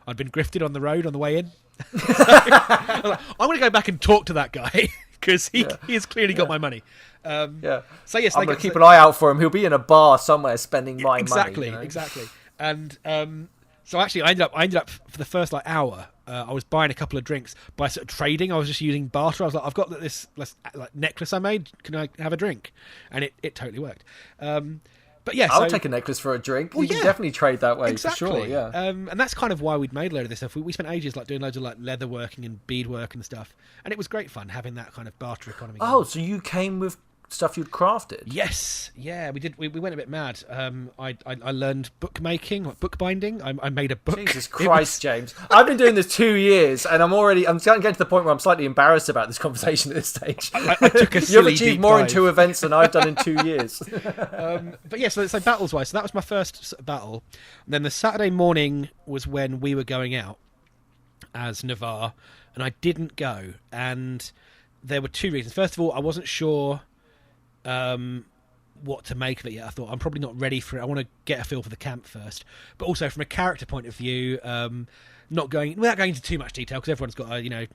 grifted on the road on the way in. I was like, I'm going to go back and talk to that guy because he has clearly got my money. So yes, I'm going to keep an eye out for him. He'll be in a bar somewhere spending my exactly, money. Exactly. And so actually, I ended up for the first hour. I was buying a couple of drinks by sort of trading. I was just using barter. I was like, I've got this necklace I made. Can I have a drink? And it totally worked. But yeah, I'll take a necklace for a drink. You can definitely trade that way, exactly. for sure. Yeah. And that's kind of why we'd made a load of this stuff. We spent ages doing loads of leather working and beadwork and stuff, and it was great fun having that kind of barter economy. Oh, so you came with stuff you'd crafted? Yes, yeah, we did. We went a bit mad. I learned bookmaking, bookbinding. I made a book. Jesus Christ, James! I've been doing this 2 years, and I'm starting to get to the point where I'm slightly embarrassed about this conversation at this stage. I took a silly You've achieved more in 2 events than I've done in 2 years. But yeah, so battles wise, so that was my first sort of battle. And then the Saturday morning was when we were going out as Navarre, and I didn't go. And there were 2 reasons. First of all, I wasn't sure what to make of it yet. I thought I'm probably not ready for it. I want to get a feel for the camp first, but also from a character point of view, without going into too much detail because everyone's got a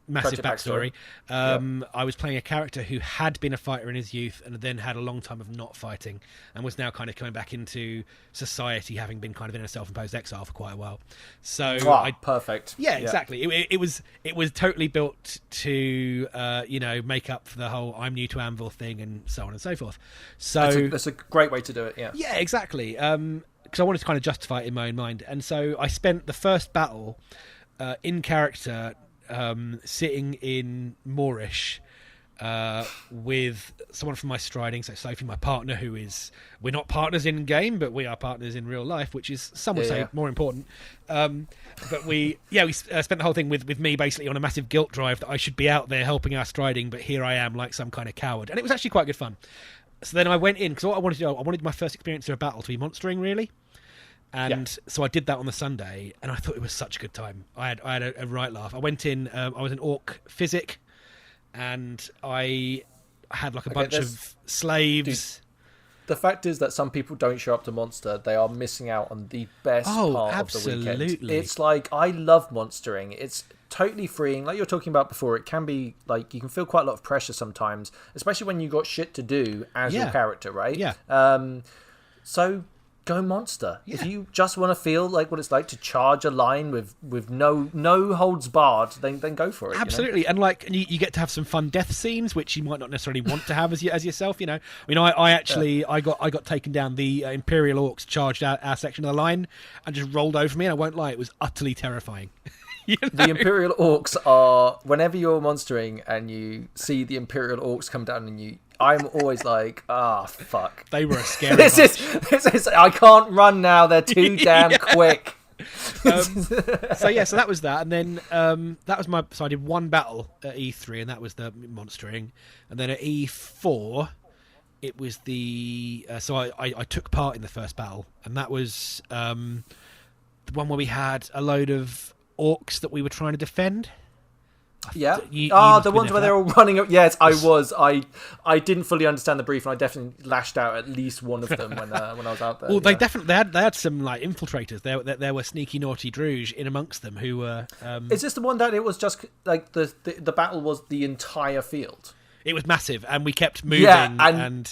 massive backstory. I was playing a character who had been a fighter in his youth and then had a long time of not fighting and was now kind of coming back into society, having been kind of in a self-imposed exile for quite a while. So perfect. Yeah, exactly. It was totally built to make up for the whole I'm new to Anvil thing and so on and so forth. So that's a great way to do it. Yeah, exactly. Because I wanted to kind of justify it in my own mind, and so I spent the first battle in character. Sitting in Moorish with someone from my striding, so Sophie, my partner, we're not partners in game, but we are partners in real life, which is some would say more important. But we spent the whole thing with me basically on a massive guilt drive that I should be out there helping our striding, but here I am like some kind of coward, and it was actually quite good fun. So then I went in because what I wanted to do, I wanted my first experience of a battle to be monstering, really. And so I did that on the Sunday, and I thought it was such a good time. I had a right laugh. I went in, I was an orc physic, and I had a bunch of slaves. Dude, the fact is that some people don't show up to Monster. They are missing out on the best part of the weekend. It's like, I love monstering. It's totally freeing. Like you're talking about before, it can be like, you can feel quite a lot of pressure sometimes, especially when you got shit to do as your character, right? Yeah. So go monster. Yeah. If you just want to feel like what it's like to charge a line with no holds barred, then go for it. Absolutely. You know? And you get to have some fun death scenes, which you might not necessarily want to have as yourself. You know, I mean, I got taken down. The Imperial Orcs charged our section of the line and just rolled over me, and I won't lie, it was utterly terrifying. You know? The Imperial Orcs are, whenever you're monstering and you see the Imperial Orcs come down on you, I'm always like, fuck. They were a scary this is I can't run now, they're too damn quick. So that was that, and then that was so I did one battle at E3, and that was the monstering, and then at E4 it was the so I took part in the first battle, and that was the one where we had a load of orcs that we were trying to defend. Yeah. You the ones where they're all running up. Yes, I was. I didn't fully understand the brief, and I definitely lashed out at least one of them when I was out there. Well, they had some like infiltrators. There were sneaky, naughty Druge in amongst them who were. Is this the one that it was just like the battle was the entire field? It was massive, and we kept moving, and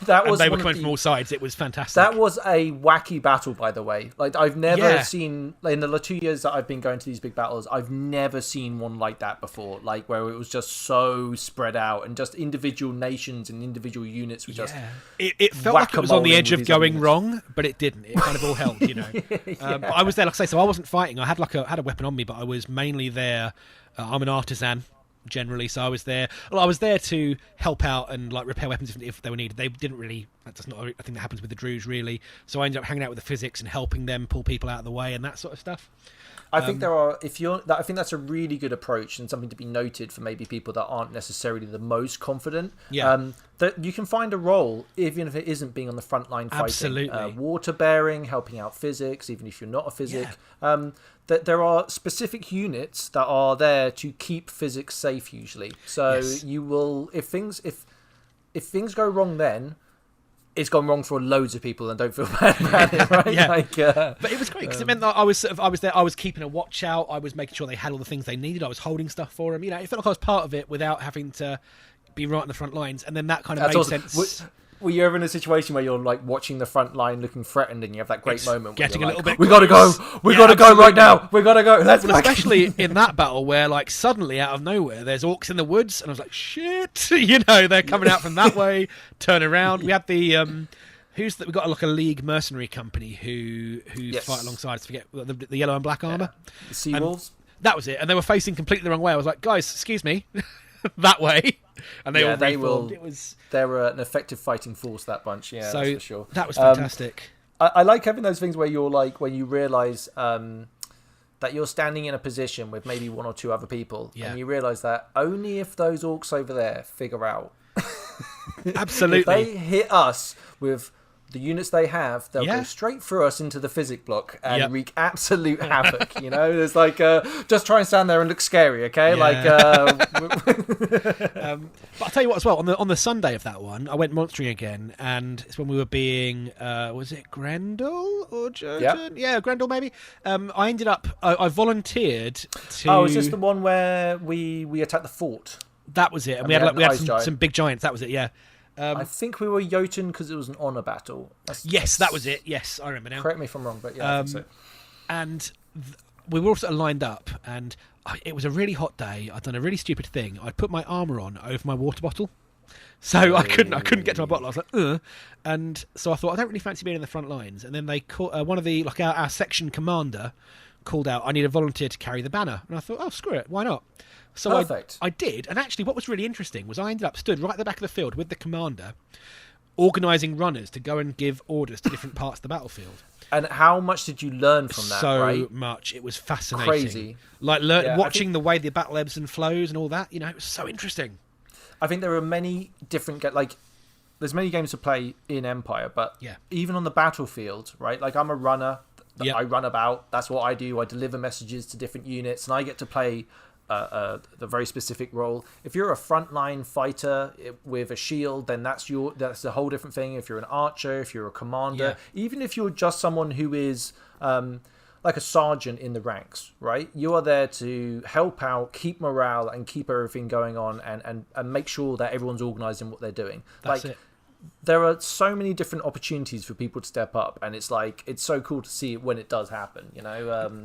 that was. And they were coming from all sides. It was fantastic. That was a wacky battle, by the way. Like I've never seen in the 2 years that I've been going to these big battles. I've never seen one like that before. Like where it was just so spread out, and just individual nations and individual units were just. It felt like it was on the edge of going wrong, but it didn't. It kind of all held, you know. But I was there, like I say, so I wasn't fighting. I had had a weapon on me, but I was mainly there. I'm an artisan. Generally, so I was there. Well, I was there to help out and like repair weapons if they were needed. They didn't really. That's not a thing that happens with the Druge, really. So I ended up hanging out with the physics and helping them pull people out of the way and that sort of stuff. I think there are. I think that's a really good approach and something to be noted for maybe people that aren't necessarily the most confident. Yeah. That you can find a role even if it isn't being on the front line fighting. Absolutely. Water bearing, helping out physics, even if you're not a physic. Yeah. That there are specific units that are there to keep physics safe usually. So you will, if things go wrong, then it's gone wrong for loads of people, and don't feel bad about it, right? But it was great because it meant that I was there. I was keeping a watch out. I was making sure they had all the things they needed. I was holding stuff for them. You know, it felt like I was part of it without having to be right on the front lines. And then that kind of made sense. Were you ever in a situation where you're like watching the front line looking threatened and you have that great moment getting where a little bit we gotta go right now, we gotta go, especially in that battle where like suddenly out of nowhere there's orcs in the woods and I was like shit, you know, they're coming out from that way, turn around. We had the who's that? We got like a League mercenary company who fight alongside us. Forget the yellow and black armor, the sea wolves. That was it, and they were facing completely the wrong way. I was like, guys, excuse me. That way, and they all reformed. They're an effective fighting force, that bunch. Yeah, so that's for sure. That was fantastic. I like having those things where you're like, when you realise that you're standing in a position with maybe one or two other people, and you realise that only if those orcs over there figure out, absolutely, if they hit us with the units they have, they'll go straight through us into the physic block and wreak absolute havoc. You know, there's like just try and stand there and look scary, okay? But I'll tell you what as well. On the Sunday of that one, I went monstering again, and it's when we were being was it Grendel or Jurgen? Yeah, Grendel maybe. I ended up I volunteered to. Oh, is this the one where we attacked the fort? That was it, and we had some big giants. That was it. Yeah. I think we were Jotun because it was an honour battle. That was it. Yes, I remember now. Correct me if I'm wrong, but yeah, I think so. And we were all sort of lined up, and it was a really hot day. I'd done a really stupid thing. I'd put my armour on over my water bottle, so I couldn't get to my bottle. I was like, ugh. And so I thought, I don't really fancy being in the front lines. And then they called one of the our section commander called out, I need a volunteer to carry the banner. And I thought, oh, screw it, why not? So perfect. I did, and actually what was really interesting was I ended up stood right at the back of the field with the commander, organising runners to go and give orders to different parts of the battlefield. And how much did you learn from that, So much. It was fascinating. Crazy. Like watching the way the battle ebbs and flows and all that, you know, it was so interesting. I think there are many different... there's many games to play in Empire, but even on the battlefield, right? Like, I'm a runner. I run about. That's what I do. I deliver messages to different units, and I get to play... the very specific role. If you're a frontline fighter with a shield, then that's a whole different thing. If you're an archer, if you're a commander, even if you're just someone who is like a sergeant in the ranks, right? You are there to help out, keep morale, and keep everything going on, and make sure that everyone's organised in what they're doing. That's it. there are so many different opportunities for people to step up, and it's like it's so cool to see it when it does happen. And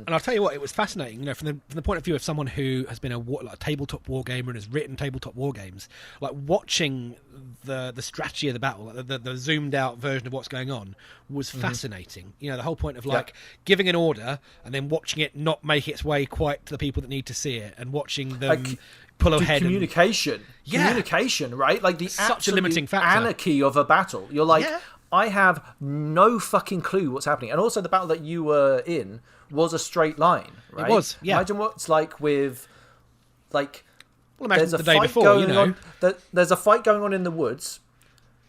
I'll tell you what, it was fascinating. From the point of view of someone who has been a tabletop wargamer and has written tabletop war games, like watching the strategy of the battle, the zoomed out version of what's going on, was fascinating. The whole point of giving an order and then watching it not make its way quite to the people that need to see it, and watching them pull ahead. Communication, right? Like the such a limiting factor. Anarchy of a battle. You're like, I have no fucking clue what's happening. And also, the battle that you were in was a straight line, right? It was. Yeah. Imagine what it's like with, like, imagine the day before. There's a fight going on in the woods.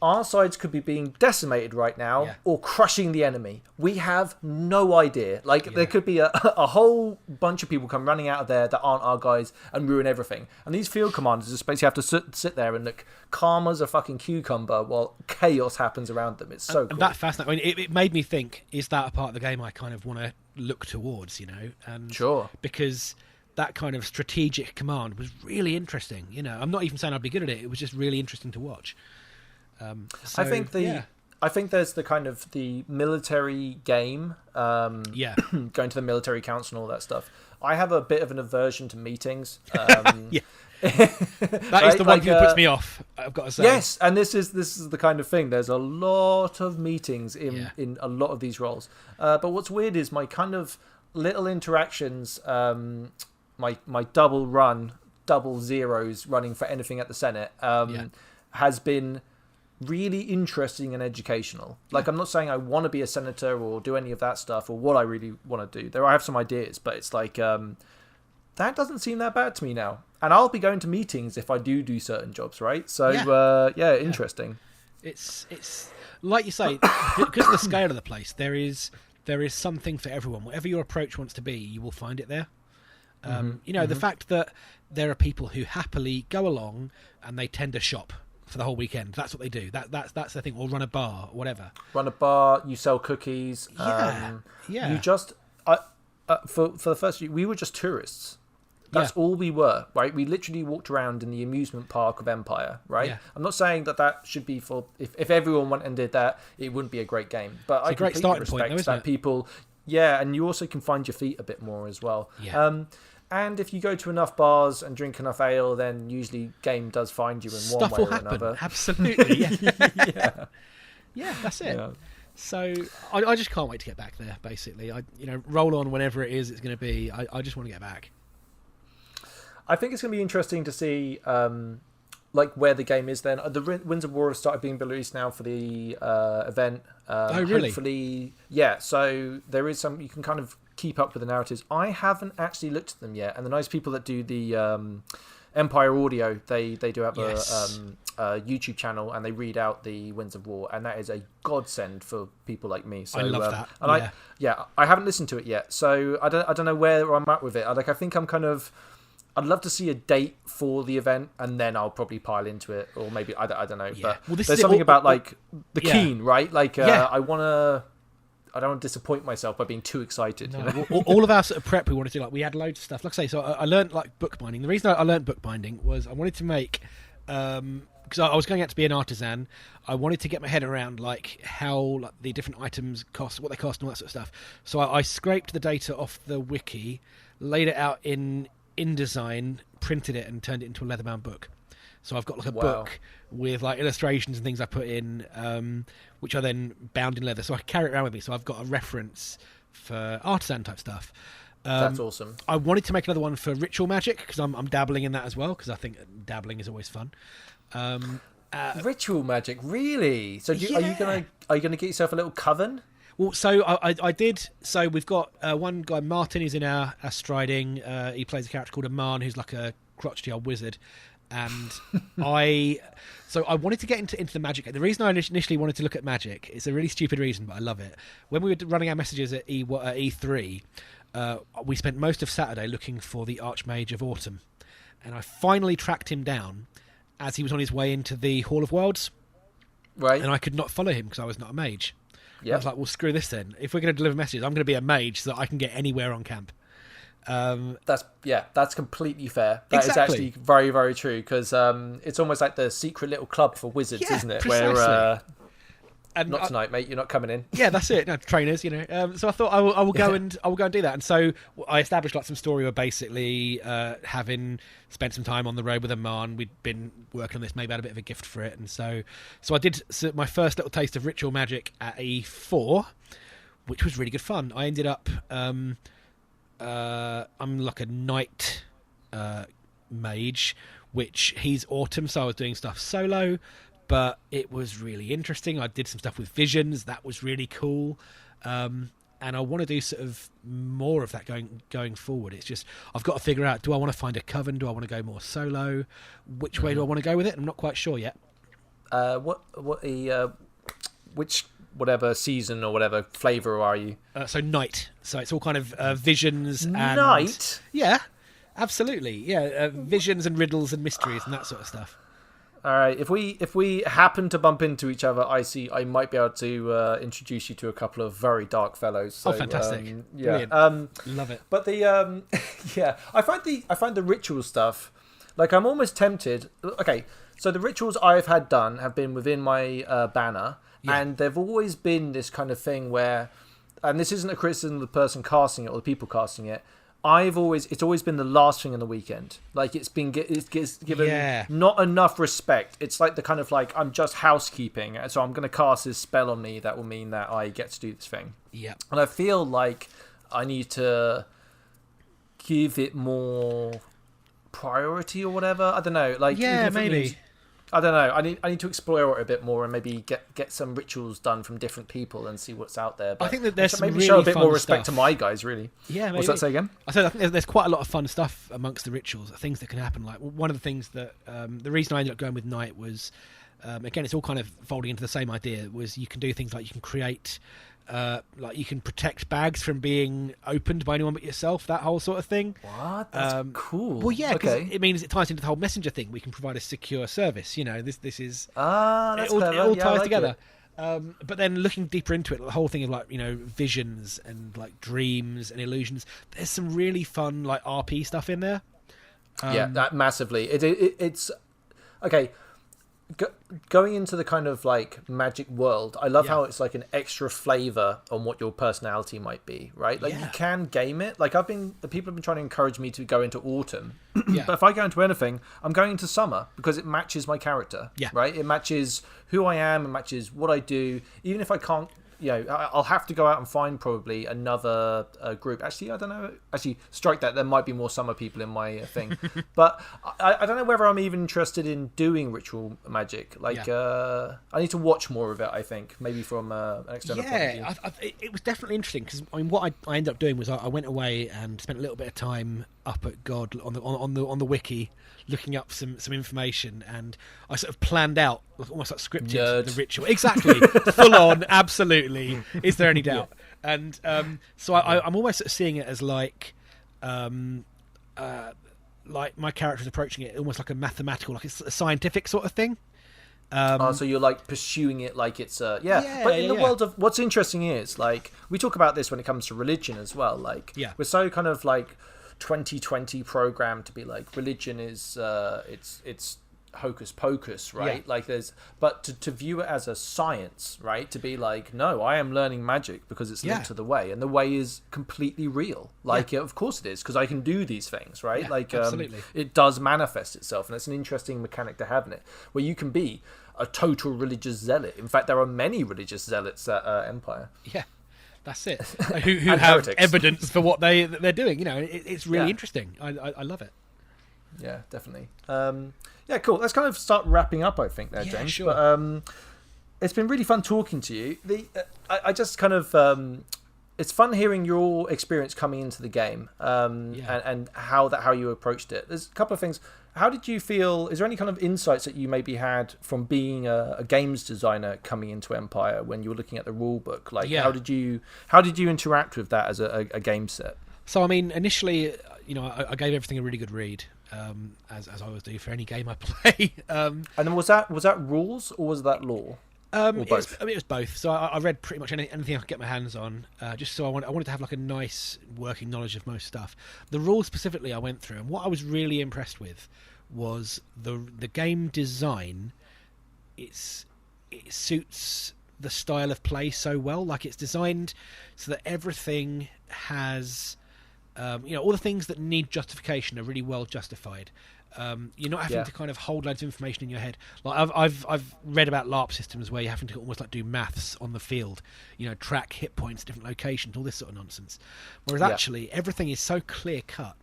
Our sides could be being decimated right now, or crushing the enemy. We have no idea. There could be a whole bunch of people come running out of there that aren't our guys and ruin everything. And these field commanders just basically have to sit there and look calm as a fucking cucumber while chaos happens around them. It's so cool. And that's fascinating. I mean, it made me think, is that a part of the game I kind of want to look towards, And sure. Because that kind of strategic command was really interesting. I'm not even saying I'd be good at it. It was just really interesting to watch. I think there's the kind of the military game, going to the military council and all that stuff. I have a bit of an aversion to meetings. That is the one thing that puts me off, I've got to say. Yes, and this is the kind of thing. There's a lot of meetings in a lot of these roles. But what's weird is my kind of little interactions, my double zeros running for anything at the Senate, has been really interesting and educational. I'm not saying I want to be a senator or do any of that stuff or what I really want to do. I have some ideas, but it's like that doesn't seem that bad to me now. And I'll be going to meetings if I do certain jobs, right? So interesting. It's like you say, because of the scale of the place, there is something for everyone. Whatever your approach wants to be, you will find it there. The fact that there are people who happily go along and they tend to shop for the whole weekend. That's what they do. That's the thing. Or run a bar or whatever. Run a bar. You sell cookies. You just for the first year, we were just tourists. That's all we were, right? We literally walked around in the amusement park of Empire, right? Yeah. I'm not saying that should be for if everyone went and did that, it wouldn't be a great game. But I completely respect that people. Yeah, and you also can find your feet a bit more as well. Yeah. And if you go to enough bars and drink enough ale, then usually game does find you in one way or another. Absolutely, yeah, that's it. Yeah. So I just can't wait to get back there. Basically, roll on whenever it is it's going to be. I just want to get back. I think it's going to be interesting to see where the game is then. The Winds of War have started being released now for the event. Oh, really? Hopefully, yeah. So there is some you can kind of keep up with the narratives. I haven't actually looked at them yet, and the nice people that do the Empire Audio, they do have a YouTube channel, and they read out the Winds of War, and that is a godsend for people like me. So I love that. And I haven't listened to it yet, so I don't know where I'm at with it. I think I'm kind of. I'd love to see a date for the event, and then I'll probably pile into it, or maybe I don't know. Yeah. But there's something about the keen, right? I don't want to disappoint myself by being too excited. No. All of our sort of prep we wanted to do, we had loads of stuff. Like I say, so I learned bookbinding. The reason I learned bookbinding was I wanted to make, because I was going out to be an artisan, I wanted to get my head around how the different items cost, what they cost, and all that sort of stuff. So I scraped the data off the wiki, laid it out in InDesign, printed it, and turned it into a leather-bound book. So I've got a book with illustrations and things I put in, which are then bound in leather. So I carry it around with me. So I've got a reference for artisan type stuff. That's awesome. I wanted to make another one for ritual magic because I'm dabbling in that as well, because I think dabbling is always fun. Ritual magic, really? So are you gonna get yourself a little coven? Well, so I did. So we've got one guy, Martin, is in our striding. He plays a character called Aman, who's like a crotchety old wizard. And I wanted to get into the magic. The reason I initially wanted to look at magic, it's a really stupid reason, but I love it. When we were running our messages at E3, we spent most of Saturday looking for the Archmage of Autumn. And I finally tracked him down as he was on his way into the Hall of Worlds. Right. And I could not follow him because I was not a mage. Yep. I was like, well, screw this then. If we're going to deliver messages, I'm going to be a mage so that I can get anywhere on camp. That's completely fair. That is Exactly. actually very, very true, because it's almost like the secret little club for wizards, Yeah, isn't it? precisely. Where And not tonight, mate. You're not coming in. Yeah, that's it. No, trainers, So I thought I will go and do that. And so I established like some story where basically having spent some time on the road with Aman, we'd been working on this, maybe had a bit of a gift for it, and so I did my first little taste of ritual magic at E4, which was really good fun. I ended up I'm like a night mage, which he's autumn, so I was doing stuff solo. But it was really interesting. I did some stuff with visions. That was really cool. And I want to do sort of more of that going forward. It's just, I've got to figure out, do I want to find a coven? Do I want to go more solo? Which way do I want to go with it? I'm not quite sure yet. Which whatever season or whatever flavour are you? So night. So it's all kind of visions and... Night? Yeah, absolutely. Yeah, visions and riddles and mysteries and that sort of stuff. All right. If we happen to bump into each other, I might be able to introduce you to a couple of very dark fellows. So, fantastic! Yeah, love it. But the I find the ritual stuff, like, I'm almost tempted. Okay, so the rituals I've had done have been within my banner, and they've always been this kind of thing where, and this isn't a criticism of the person casting it or the people casting it. It's always been the last thing on the weekend. Like, it's given not enough respect. It's like the kind of like, I'm just housekeeping, so I'm going to cast this spell on me that will mean that I get to do this thing. Yeah. And I feel like I need to give it more priority or whatever. I don't know. Like, maybe. I don't know. I need to explore it a bit more and maybe get some rituals done from different people and see what's out there. But I think that there's maybe some really show a bit fun more respect stuff to my guys, really. Yeah, maybe. What's that say again? I think there's quite a lot of fun stuff amongst the rituals, things that can happen. Like, one of the things that the reason I ended up going with night was, again, it's all kind of folding into the same idea. Was you can do things like you can create. Like, you can protect bags from being opened by anyone but yourself, that whole sort of thing. What? That's cool. Well, yeah, because it means it ties into the whole messenger thing. We can provide a secure service. This is... that's it all ties like together. But then looking deeper into it, the whole thing of, like, visions and, like, dreams and illusions, there's some really fun, like, RP stuff in there. That massively. It's... Okay... Going into the kind of like magic world, I love how it's like an extra flavor on what your personality might be, right? Like, you can game it. Like, the people have been trying to encourage me to go into autumn, but if I go into anything, I'm going into summer because it matches my character, right? It matches who I am, it matches what I do. Even if I can't, I'll have to go out and find probably another group. Actually, I don't know. Actually, strike that. There might be more summer people in my thing. But I don't know whether I'm even interested in doing ritual magic. Like, I need to watch more of it, I think. Maybe from an external point of view. It was definitely interesting because, I mean, what I ended up doing was I went away and spent a little bit of time up at God on the wiki, looking up some information, and I sort of planned out, almost like scripted, the ritual. Exactly. Full on, absolutely. Is there any doubt? And so I'm almost sort of seeing it as like my character's approaching it almost like a mathematical, like it's a scientific sort of thing. So you're like pursuing it like it's but in the world of, what's interesting is, like, we talk about this when it comes to religion as well. Like, we're so kind of like 2020 programmed to be like, religion is it's hocus pocus, right? Like, but to view it as a science, right? To be like, no, I am learning magic because it's linked to the way, and the way is completely real. Like, of course it is, because I can do these things, right? Like, absolutely. It does manifest itself, and it's an interesting mechanic to have in it, where you can be a total religious zealot. In fact, there are many religious zealots at Empire. Yeah. That's it. Who have heretics. Evidence for what they're doing. It's really interesting. I love it. Yeah, definitely. Cool. Let's kind of start wrapping up, I think, there, James. Sure. But it's been really fun talking to you. I just kind of it's fun hearing your experience coming into the game, and how you approached it. There's a couple of things. How did you feel? Is there any kind of insights that you maybe had from being a games designer coming into Empire when you were looking at the rule book? Like, how did you interact with that as a game set? So, I mean, initially, I gave everything a really good read, as I always do for any game I play. And then was that rules or was that lore? Or both? It was both. So I read pretty much anything I could get my hands on, just so I wanted to have like a nice working knowledge of most stuff. The rules specifically I went through, and what I was really impressed with was the game design. It suits the style of play so well. Like, it's designed so that everything has, all the things that need justification are really well justified. You're not having to kind of hold loads of information in your head. Like I've read about LARP systems where you're having to almost like do maths on the field, track hit points, different locations, all this sort of nonsense. Whereas actually everything is so clear cut,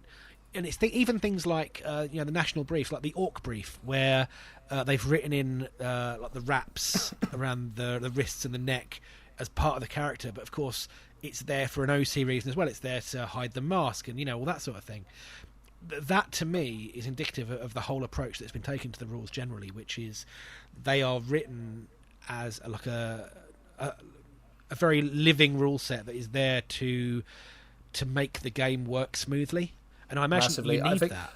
and it's even things like the national brief, like the orc brief, where they've written in like the wraps around the wrists and the neck as part of the character, but of course it's there for an OC reason as well. It's there to hide the mask and all that sort of thing. That to me is indicative of the whole approach that's been taken to the rules generally, which is they are written as a very living rule set that is there to make the game work smoothly. And I imagine Massively. you need that.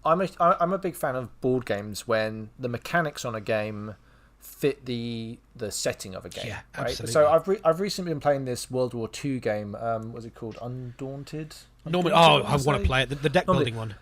I'm a big fan of board games when the mechanics on a game fit the setting of a game. Yeah, right? absolutely. So I've recently been playing this World War II game. What's it called? Undaunted. Normally, I want to play it. The deck building one.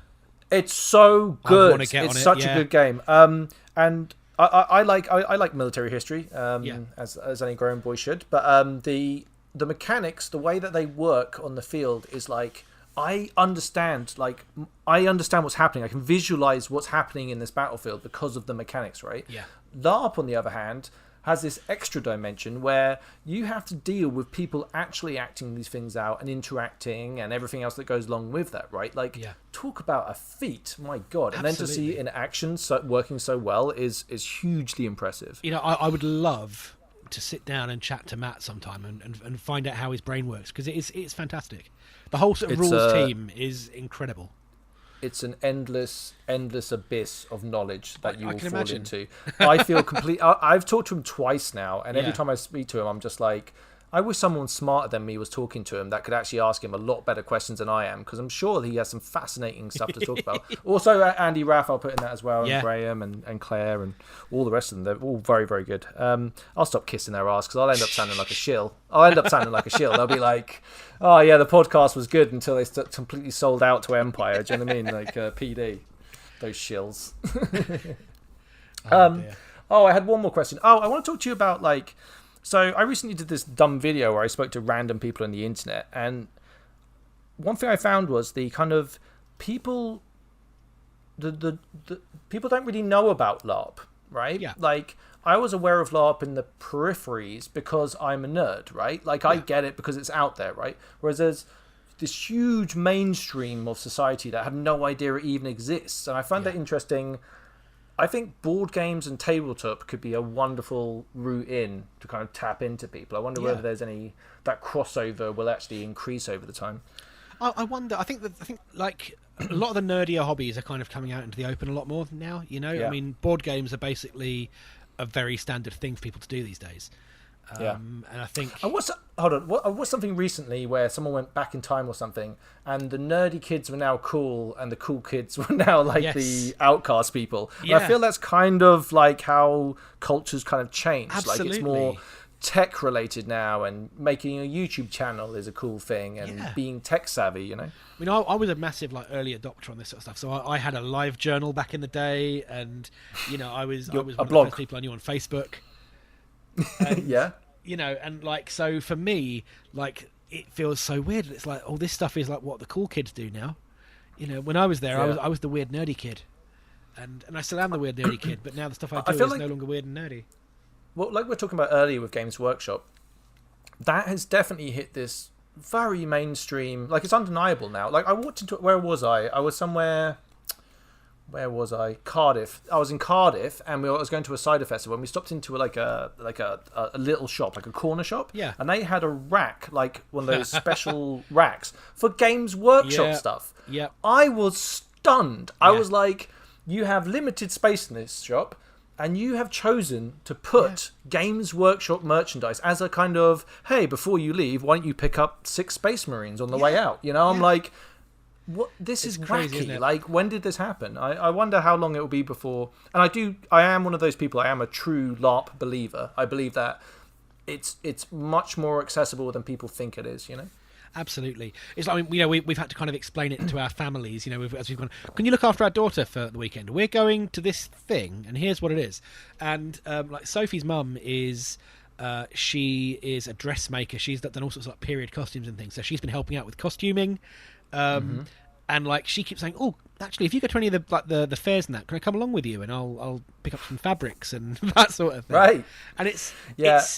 It's so good. I want to get it's on it, such a good game. And I like military history. As any grown boy should. But the mechanics, the way that they work on the field is like, I understand what's happening. I can visualize what's happening in this battlefield because of the mechanics, right? Yeah. LARP, on the other hand, has this extra dimension where you have to deal with people actually acting these things out and interacting and everything else that goes along with that, right? Like, talk about a feat, my God. And then to see it in action working so well is hugely impressive. I would love to sit down and chat to Matt sometime and find out how his brain works, because it's fantastic. The whole sort of rules team is incredible. It's an endless abyss of knowledge that you will fall imagine. into. I feel I've talked to him twice now, and every time I speak to him, I'm just like, I wish someone smarter than me was talking to him that could actually ask him a lot better questions than I am, because I'm sure he has some fascinating stuff to talk about. Also, Andy Raff, I'll put in that as well, and Graham and Claire and all the rest of them. They're all very, very good. I'll stop kissing their ass because I'll end up sounding like a shill. They'll be like, oh yeah, the podcast was good until they completely sold out to Empire. Do you know what I mean? Like PD, those shills. I had one more question. I want to talk to you about so I recently did this dumb video where I spoke to random people on the internet, and one thing I found was the kind of people, the people don't really know about LARP, right? Yeah. Like, I was aware of LARP in the peripheries because I'm a nerd, right? Like, I get it because it's out there, right? Whereas there's this huge mainstream of society that have no idea it even exists, and I find that interesting. I think board games and tabletop could be a wonderful route in to kind of tap into people. I wonder whether there's that crossover will actually increase over the time. I wonder. I think like a lot of the nerdier hobbies are kind of coming out into the open a lot more now. I mean, board games are basically a very standard thing for people to do these days. And I think I watched something recently where someone went back in time or something, and the nerdy kids were now cool, and the cool kids were now like the outcast people. And I feel that's kind of like how cultures kind of changed. Absolutely. Like, it's more tech related now, and making a YouTube channel is a cool thing, and being tech savvy. I mean, I was a massive early adopter on this sort of stuff. So I had a live journal back in the day, and I was one of the first people I knew on Facebook. And, and so for me, it feels so weird. It's like, oh, this stuff is like what the cool kids do now. When I was there, I was the weird nerdy kid, and I still am the weird nerdy kid. But now the stuff I do is no longer weird and nerdy. Well, like we were talking about earlier with Games Workshop, that has definitely hit this very mainstream. Like, it's undeniable now. Like, I walked into where was I? I was somewhere. Where was I? Cardiff. I was in Cardiff, and I was going to a cider festival, and we stopped into a little shop, like a corner shop. Yeah. And they had a rack, like one of those special racks for Games Workshop stuff. Yeah. I was stunned. I was like, you have limited space in this shop, and you have chosen to put Games Workshop merchandise as a kind of, hey, before you leave, why don't you pick up 6 Space Marines on the way out? I'm like, What this is crazy, wacky. isn't it? Like, when did this happen? I wonder how long it will be before. And I am one of those people. I am a true LARP believer. I believe that it's much more accessible than people think it is. Absolutely. It's like, we've had to kind of explain it to our families, as we've gone, can you look after our daughter for the weekend? We're going to this thing, and here's what it is. And like Sophie's mum is, she is a dressmaker. She's done all sorts of like period costumes and things. So she's been helping out with costuming. And like she keeps saying, oh, actually, if you go to any of the fairs and that, can I come along with you? And I'll pick up some fabrics and that sort of thing. Right. And it's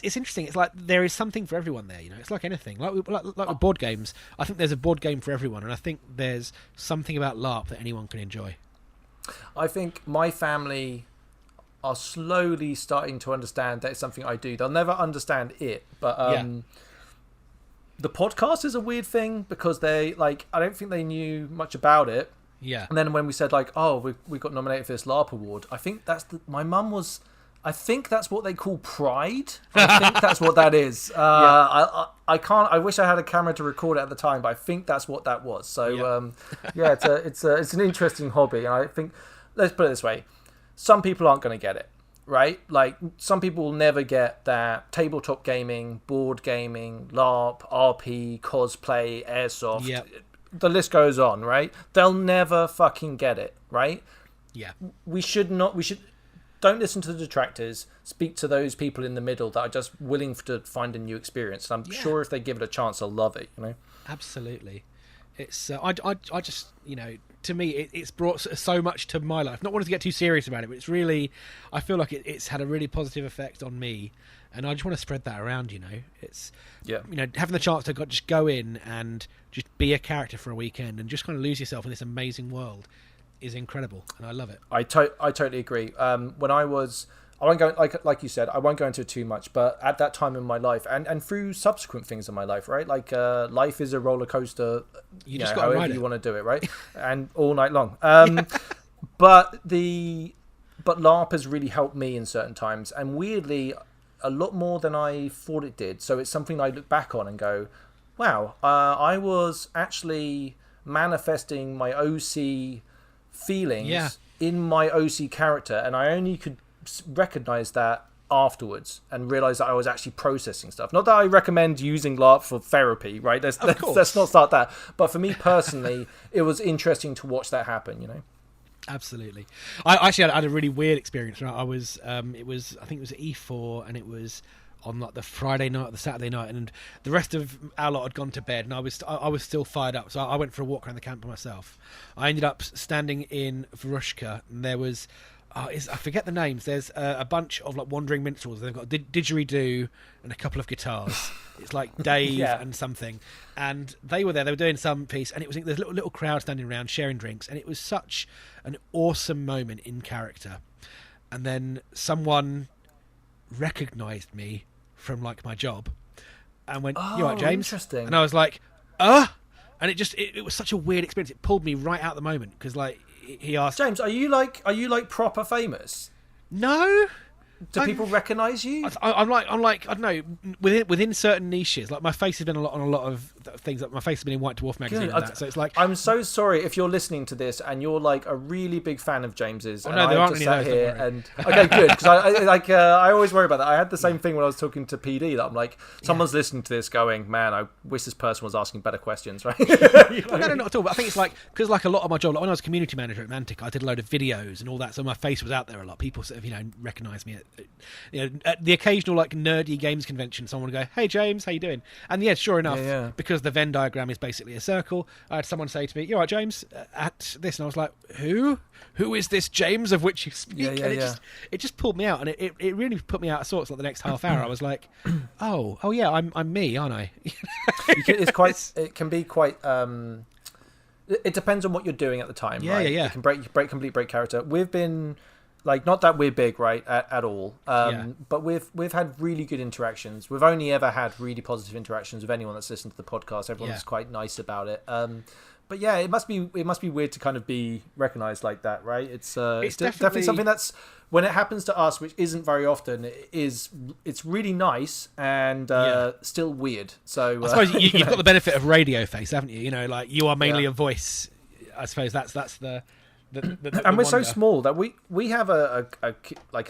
interesting. It's like there is something for everyone there. It's like anything. Like with board games, I think there's a board game for everyone, and I think there's something about LARP that anyone can enjoy. I think my family are slowly starting to understand that it's something I do. They'll never understand it, but the podcast is a weird thing because they I don't think they knew much about it. Yeah. And then when we said we got nominated for this LARP award, I think I think that's what they call Pride. I think that's what that is. I can't. I wish I had a camera to record it at the time, but I think that's what that was. So it's an interesting hobby, and I think, let's put it this way: some people aren't going to get it. Right? Like, some people will never get that tabletop gaming, board gaming, LARP, RP, cosplay, airsoft. Yep. The list goes on, right? They'll never fucking get it, right? Yeah. We should don't listen to the detractors. Speak to those people in the middle that are just willing to find a new experience. And I'm sure if they give it a chance, they'll love it, Absolutely. It's I just to me it's brought so much to my life. Not wanting to get too serious about it, but it's really, I feel like it's had a really positive effect on me, and I just want to spread that around. It's having the chance to just go in and just be a character for a weekend and just kind of lose yourself in this amazing world is incredible, and I love it. I totally agree. When I won't go, like you said, I won't go into it too much, but at that time in my life, and through subsequent things in my life, right? Life is a roller coaster. You just got to ride it. You want to do it, right? And all night long. But LARP has really helped me in certain times, and weirdly, a lot more than I thought it did. So it's something I look back on and go, wow, I was actually manifesting my OC feelings in my OC character, and I only could recognize that afterwards and realize that I was actually processing stuff. Not that I recommend using LARP for therapy, right? Let's not start that. But for me personally, it was interesting to watch that happen, Absolutely. I actually had a really weird experience. Right? I think it was at E4, and it was on the Friday night or the Saturday night, and the rest of our lot had gone to bed, and I was still fired up. So I went for a walk around the camp by myself. I ended up standing in Varushka, and there was I forget the names. There's a bunch of wandering minstrels. They've got a didgeridoo and a couple of guitars. It's like Dave and something. And they were there. They were doing some piece, and there's a little crowd standing around sharing drinks, and it was such an awesome moment in character. And then someone recognised me from my job, and went, "You right, James?" Interesting. And I was like, and it was such a weird experience. It pulled me right out of the moment because he asked, James, are you proper famous? No. Do people recognise you? I'm like I don't know, within certain niches. Like, my face has been on a lot of things. Like, my face has been in White Dwarf magazine and that. So it's like, I'm so sorry if you're listening to this and you're a really big fan of James's. No, there aren't any of those. And okay, good, because I always worry about that. I had the same thing when I was talking to PD. That I'm like, someone's listening to this, going, "Man, I wish this person was asking better questions." Right? No, not at all. But I think it's because a lot of my job, when I was community manager at Mantic, I did a load of videos and all that, so my face was out there a lot. People sort of recognise me at the occasional nerdy games convention. Someone would go, "Hey James, how you doing?" And sure enough, because the Venn diagram is basically a circle, I had someone say to me, "You all right, James?" At this, and I was like, "Who is this James of which you speak?" It just pulled me out, and it really put me out of sorts. The next half hour, I was like, "Oh yeah, I'm me, aren't I?" It can be quite. It depends on what you're doing at the time. Right? Yeah. It can break character. We've been. Not that we're big, right, at all. But we've had really good interactions. We've only ever had really positive interactions with anyone that's listened to the podcast. Everyone's quite nice about it. But it must be weird to kind of be recognised like that, right? It's definitely something that's, when it happens to us, which isn't very often, it's really nice and still weird. So I suppose you've got the benefit of radio face, haven't you? You are mainly a voice. I suppose that's the and we're so wonder. small that we have a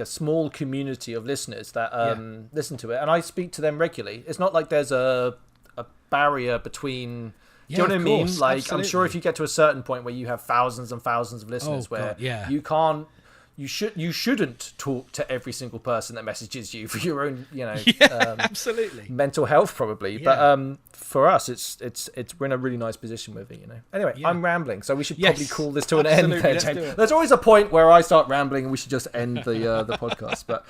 small community of listeners that listen to it, and I speak to them regularly. It's not like there's a barrier between. Do you know what I mean? Course, like, absolutely. I'm sure if you get to a certain point where you have thousands and thousands of listeners, you can't. You shouldn't talk to every single person that messages you for your own, absolutely mental health probably. Yeah. But for us, it's we're in a really nice position with it, Anyway, I'm rambling, so we should probably call this to an end. There, let's James. do it. There's always a point where I start rambling, and we should just end the podcast. But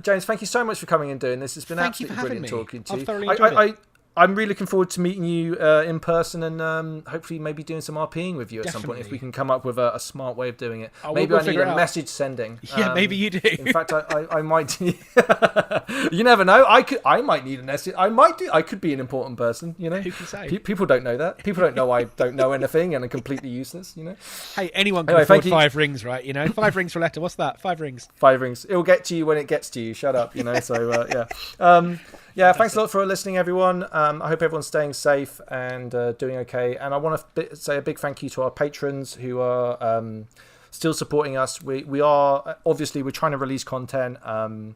James, thank you so much for coming and doing this. It's been Thank you for absolutely having brilliant me. talking to I've you. thoroughly enjoyed it. I'm really looking forward to meeting you in person and hopefully maybe doing some RPing with you at some point if Definitely. we can come up with a smart way of doing it. Oh, Maybe we'll I need figure it a out. message sending. Yeah, maybe you do. In fact, I might. You never know. I might need a message. I could be an important person. Who can say? People don't know that. People don't know I don't know anything and I'm completely useless. Hey, anyone can Anyway, afford thank you. 5 rings, right? 5 rings for a letter. What's that? 5 rings. 5 rings. It'll get to you when it gets to you. Shut up. So yeah. Thanks a lot for listening, everyone. I hope everyone's staying safe and doing okay. And I want to say a big thank you to our patrons who are still supporting us. We are obviously we're trying to release content and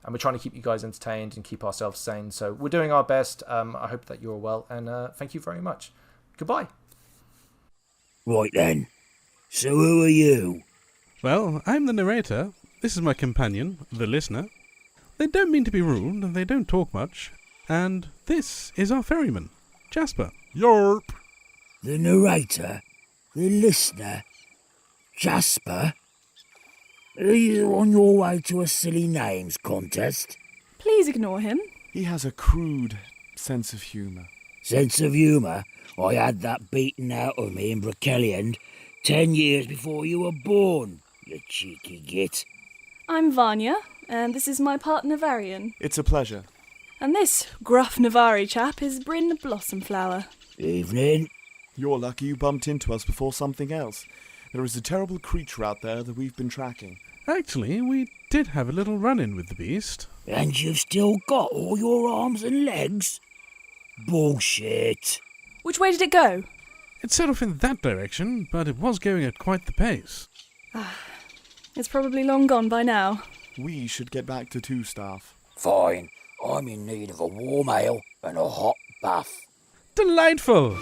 we're trying to keep you guys entertained and keep ourselves sane. So we're doing our best. I hope that you're well, and thank you very much. Goodbye. Right then. So who are you? Well, I'm the narrator. This is my companion, the listener. They don't mean to be rude, and they don't talk much. And this is our ferryman, Jasper. Yarp! The narrator? The listener? Jasper? Are you on your way to a silly names contest? Please ignore him. He has a crude sense of humour. Sense of humour? I had that beaten out of me in Brockelliand 10 years before you were born, you cheeky git. I'm Vanya, and this is my partner Varian. It's a pleasure. And this gruff Navari chap is Bryn Blossomflower. Evening. You're lucky you bumped into us before something else. There is a terrible creature out there that we've been tracking. Actually, we did have a little run-in with the beast. And you've still got all your arms and legs? Bullshit. Which way did it go? It set off in that direction, but it was going at quite the pace. It's probably long gone by now. We should get back to 2 staff. Fine. I'm in need of a warm ale and a hot bath. Delightful!